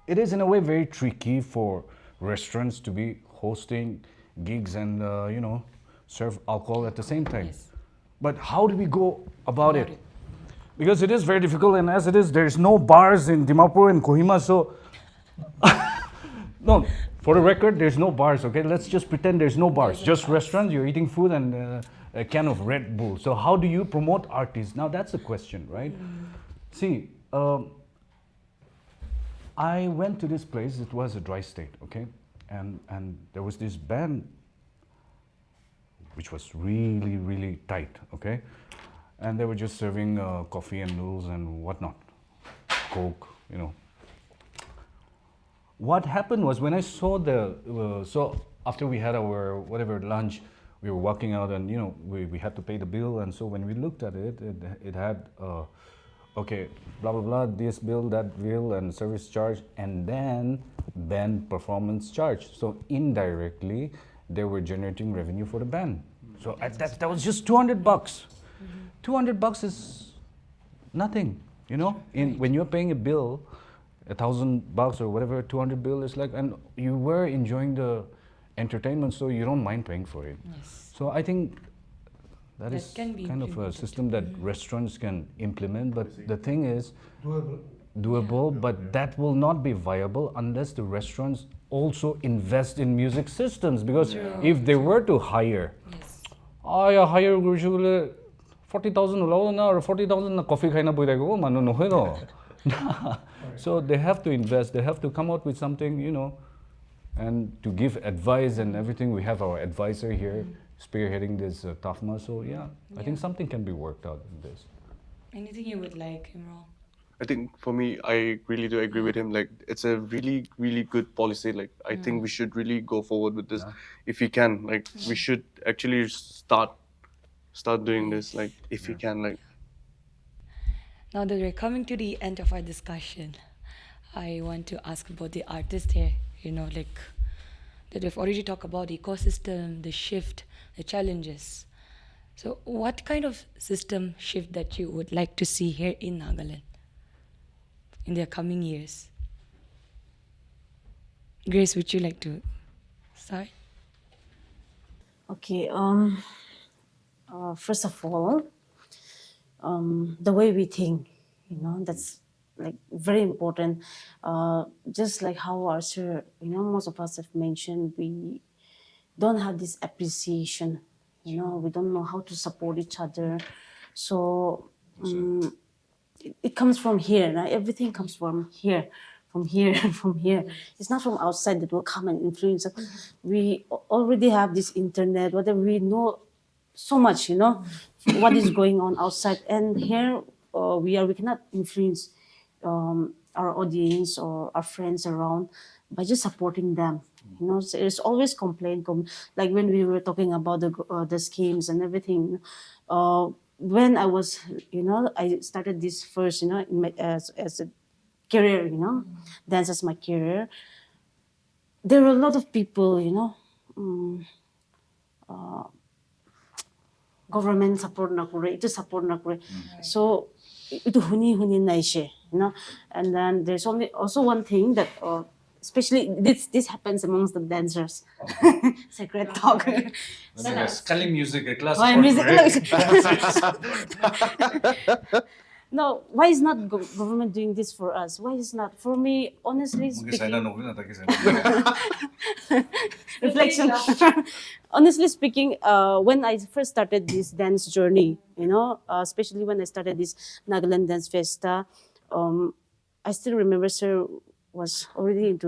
it is in a way very tricky for restaurants to be hosting gigs and, you know, serve alcohol at the same time. Yes. But how do we go about it? Because it is very difficult, and as it is, there's no bars in Dimapur and Kohima, so no, for the record, there's no bars, okay? Let's just pretend there's no bars, just restaurants, you're eating food and a can of Red Bull. So how do you promote artists? Now that's the question, right? See, I went to this place, it was a dry state, okay? And there was this band which was really, really tight, okay? And they were just serving coffee and noodles and whatnot, Coke, you know. What happened was when I saw so after we had our whatever lunch, we were walking out and, you know, we had to pay the bill. And so when we looked at it, it had, okay, blah, blah, blah, this bill, that bill, and service charge, and then band performance charge. So indirectly, they were generating revenue for the band. So that was just $200. 200 bucks is nothing, you know. When you're paying a bill, $1,000 or whatever, 200 bill is like, and you were enjoying the entertainment, so you don't mind paying for it. Yes. So I think that is can be kind of a implemented. system that restaurants can implement, but the thing is doable, but that will not be viable unless the restaurants also invest in music systems, because if they were to hire, Yes. hire 40,000 na or 40,000 na coffee khaina boidaeko manu nohoi no. So they have to invest, they have to come out with something, you know, and to give advice and everything. We have our advisor here spearheading this TaFMA, so yeah, I think something can be worked out in this. Anything you would like, Imrong? I think for me, I really do agree with him. Like, it's a really, really good policy. Like, I think we should really go forward with this if we can. Like, we should actually start doing this. Like, if we can. Like, Now that we're coming to the end of our discussion, I want to ask about the artist here. You know, like that we've already talked about the ecosystem, the shift, the challenges. So, what kind of system shift that you would like to see here in Nagaland in the coming years? Grace, would you like to start? Okay. First of all, the way we think, you know, that's like very important. Just like how our sir, you know, most of us have mentioned, we don't have this appreciation. You know, we don't know how to support each other. So it comes from here. Right? Everything comes from here, from here, from here. It's not from outside that will come and influence us. We already have this internet, whatever, we know so much, you know, what is going on outside. And here we cannot influence our audience or our friends around by just supporting them. You know, so there's always complaint, like when we were talking about the schemes and everything. When I was, you know, I started this first, you know, as a career, you know, dance as my career. There were a lot of people, you know, government support na kure, ito support na kure. So ito huni na siya, you know. And then there's also one thing that especially this happens amongst the dancers. Secret talk. Sekali music class. Why music? No, why is not government doing this for us? Why is not? For me, honestly speaking, reflection. Honestly speaking, when I first started this dance journey, you know, especially when I started this Nagaland Dance Festa, I still remember Sir was already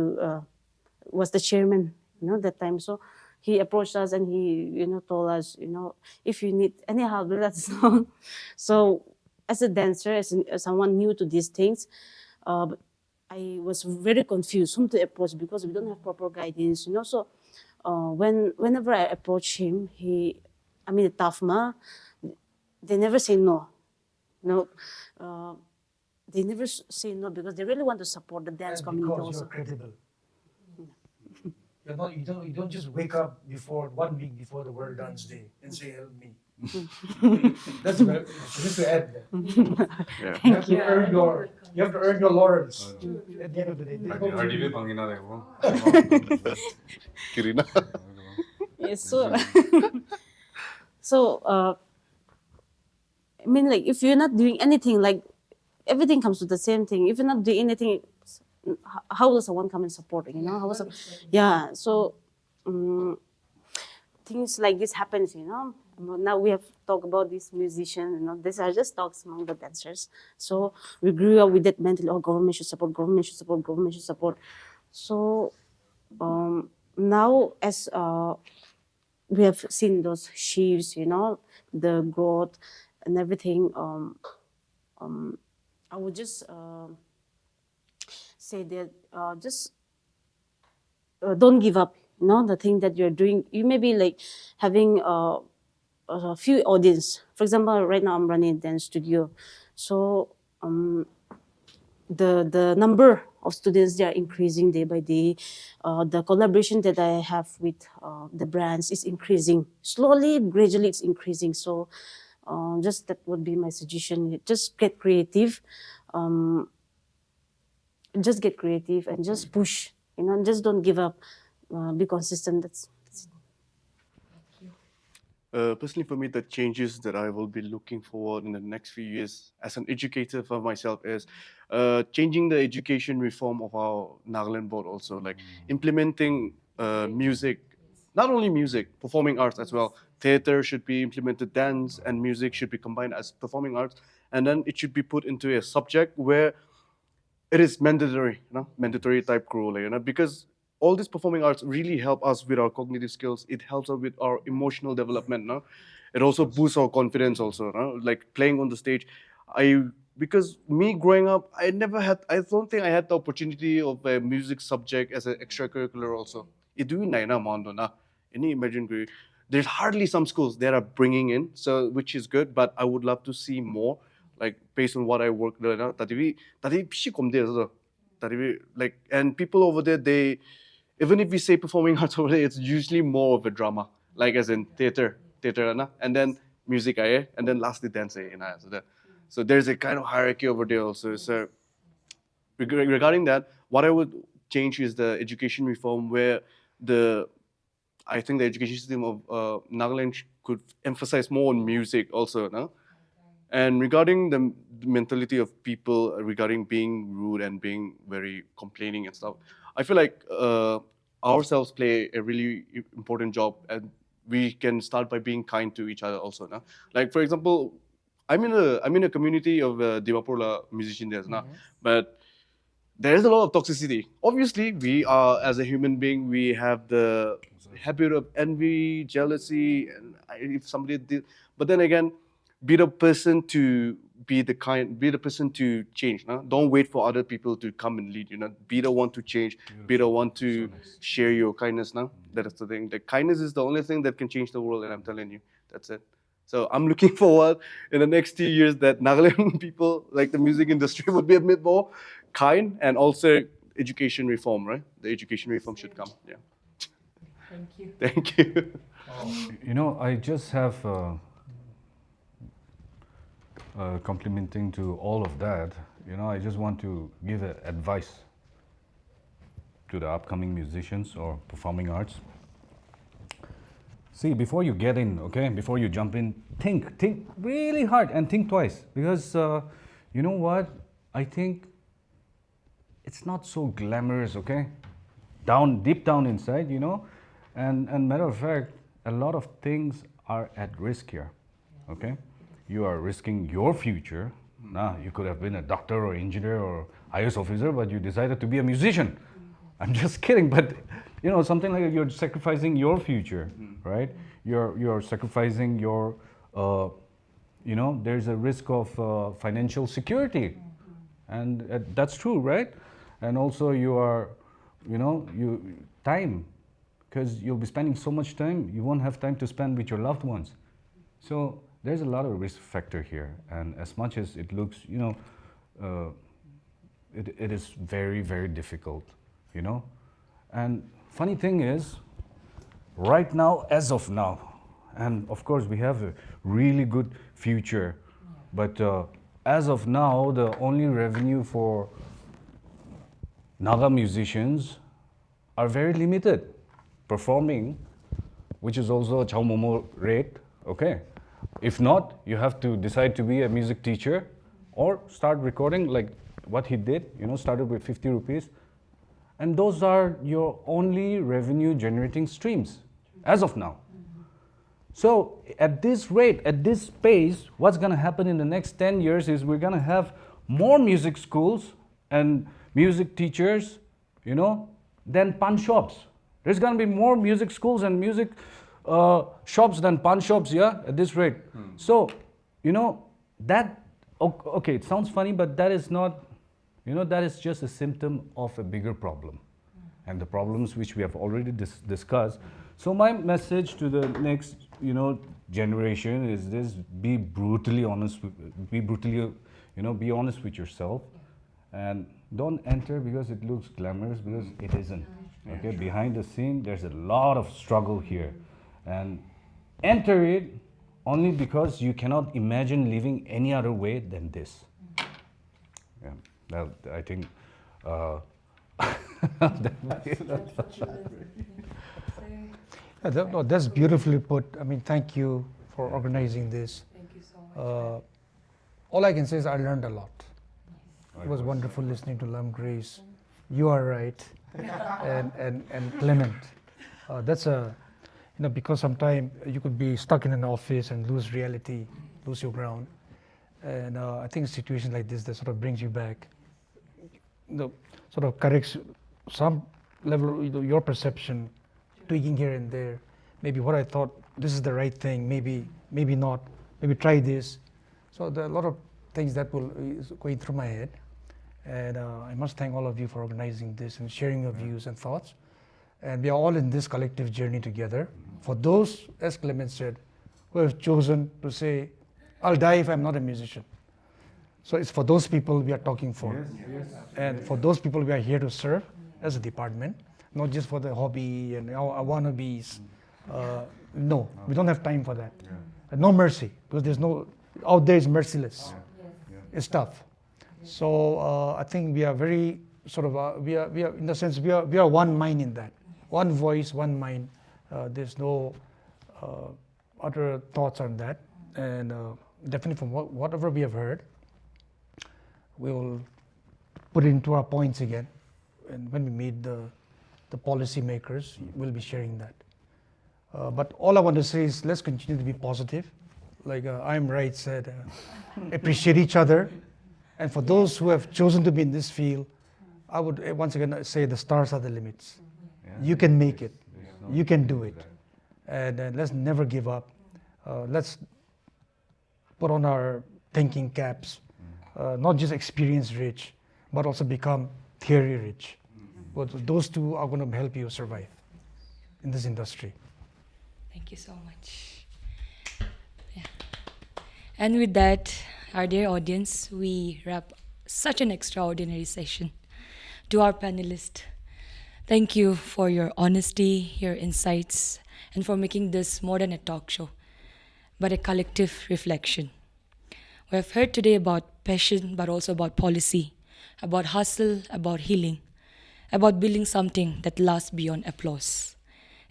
was the chairman, you know, that time. So he approached us and he, you know, told us, you know, if you need any help, let us know. So as a dancer, as someone new to these things, I was very confused whom to approach because we don't have proper guidance, you know. So whenever I approach him, TaFMA, they never say no. No. they never say no because they really want to support the dance community Because also. you're credible. You don't just wake up before 1 week before the World Dance Day and say help me. That's very, just to add that. Yeah. You have to earn your laurels at the end of the day. Kirina. Yes, so so I mean, like if you're not doing anything, like everything comes to the same thing. If you're not doing anything, how will someone come and support? You know, yeah. So things like this happens. You know, now we have talked about these musicians. You know, these are just talks among the dancers. So we grew up with that mentality. Oh, government should support. Government should support. Government should support. So now as we have seen those shifts, you know, the growth and everything. I would just say that just don't give up. You know, the thing that you're doing. You may be like having a few audience. For example, right now I'm running a dance studio, so the number of students, they are increasing day by day. The collaboration that I have with the brands is increasing slowly, gradually. It's increasing. So just that would be my suggestion. Just get creative. Just get creative and just push. You know, just don't give up. Be consistent. That's Personally, for me, the changes that I will be looking forward in the next few years as an educator for myself is changing the education reform of our Nagaland board also, like implementing music, not only music, performing arts as well. Theater should be implemented, dance and music should be combined as performing arts, and then it should be put into a subject where it is mandatory, mandatory type curriculum, because all these performing arts really help us with our cognitive skills. It helps us with our emotional development. No? It also boosts our confidence also. No? Like playing on the stage, because me growing up, I don't think I had the opportunity of a music subject as an extracurricular also. Any imagine there's hardly some schools that are bringing in, so which is good, but I would love to see more, like based on what I work there now. Like, and people over there, they, even if we say performing arts over there, it's usually more of a drama, like as in theater, and then music, and then lastly dance. So there's a kind of hierarchy over there also. So regarding that, what I would change is the education reform, where I think the education system of Nagaland could emphasize more on music also, no? And regarding the mentality of people regarding being rude and being very complaining and stuff, I feel like ourselves play a really important job, and we can start by being kind to each other also. No? Like for example, I'm in a community of Dimapur musicians there, but there is a lot of toxicity. Obviously, we are, as a human being, we have the habit of envy, jealousy, and if somebody did, but then again, be the person to be the person to change. No? Don't wait for other people to come and lead you. Know? Be the one to change. Be the one to share your kindness. No? That is the thing. The kindness is the only thing that can change the world, and I'm telling you, that's it. So I'm looking forward in the next 2 years that Nagaland people, like the music industry, would be a bit more kind, and also education reform, right? The education reform should come. Yeah. Thank you. Thank you. You know, I just have complimenting to all of that. You know, I just want to give advice to the upcoming musicians or performing arts. See, before you get in, okay, before you jump in, think really hard and think twice, because you know what? I think it's not so glamorous, okay? Deep down inside, you know, and matter of fact, a lot of things are at risk here, okay? You are risking your future. Nah, you could have been a doctor or engineer or IAS officer, but you decided to be a musician. I'm just kidding, but you know, something like you're sacrificing your future, right? You're sacrificing your, you know, there's a risk of financial security, and that's true, right? And also you are, you know, time, because you'll be spending so much time, you won't have time to spend with your loved ones. So there's a lot of risk factor here, and as much as it looks, you know, uh, it is very, very difficult, you know. And funny thing is, right now, as of now, and of course we have a really good future, but as of now, the only revenue for Naga musicians are very limited. Performing, which is also a chow momo rate, okay? If not, you have to decide to be a music teacher or start recording like what he did, you know, started with 50 rupees. And those are your only revenue generating streams as of now. So at this rate, at this pace, what's going to happen in the next 10 years is we're going to have more music schools and music teachers, you know, than pan shops. There's going to be more music schools and music shops than pan shops, yeah, at this rate. So, you know, that, okay, it sounds funny, but that is not, you know, that is just a symptom of a bigger problem. And the problems which we have already discussed. So my message to the next, you know, generation is this: be brutally honest, be honest with yourself, and don't enter because it looks glamorous, because it isn't. Okay, behind the scene, there's a lot of struggle here, and enter it only because you cannot imagine living any other way than this. Yeah, that, I think. No, that's beautifully put. I mean, thank you for organizing this. Thank you so much. All I can say is I learned a lot. It was wonderful listening to Grace. You are right, and Clement. That's a, you know, because sometimes you could be stuck in an office and lose reality, lose your ground, and I think situations like this that sort of brings you back, you know, sort of corrects some level of, you know, your perception, tweaking here and there. Maybe what I thought this is the right thing, maybe not. Maybe try this. So there are a lot of things that is going through my head, and I must thank all of you for organizing this and sharing your views and thoughts. And we are all in this collective journey together. For those, as Clement said, who have chosen to say, "I'll die if I'm not a musician." So it's for those people we are talking for. Yes. And for those people we are here to serve as a department, not just for the hobby and our wannabes. No, we don't have time for that. No mercy, because there's no, out there is merciless. It's tough. So I think we are very sort of, we are in the sense, we are one mind in that. One voice, one mind. There's no other thoughts on that. And definitely from whatever we have heard, we will put it into our points again. And when we meet the policy makers, we'll be sharing that. But all I want to say is let's continue to be positive. Like I'm right said, appreciate each other. And for those who have chosen to be in this field, I would once again say the stars are the limits. You can make it. You can do it. And let's never give up. Let's put on our thinking caps, not just experience rich, but also become theory rich. But those two are going to help you survive in this industry. Thank you so much. Yeah. And with that, our dear audience, we wrap such an extraordinary session. To our panelists, thank you for your honesty, your insights, and for making this more than a talk show, but a collective reflection. We have heard today about passion, but also about policy, about hustle, about healing, about building something that lasts beyond applause.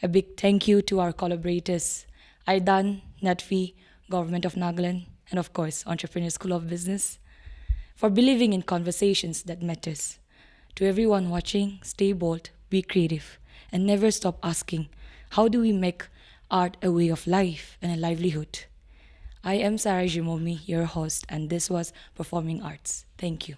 A big thank you to our collaborators, Aidan, Natfi, Government of Nagaland, and of course, Entrepreneur School of Business, for believing in conversations that matters. To everyone watching, stay bold, be creative, and never stop asking, how do we make art a way of life and a livelihood? I am Sarah Jimomi, your host, and this was Performing Arts. Thank you.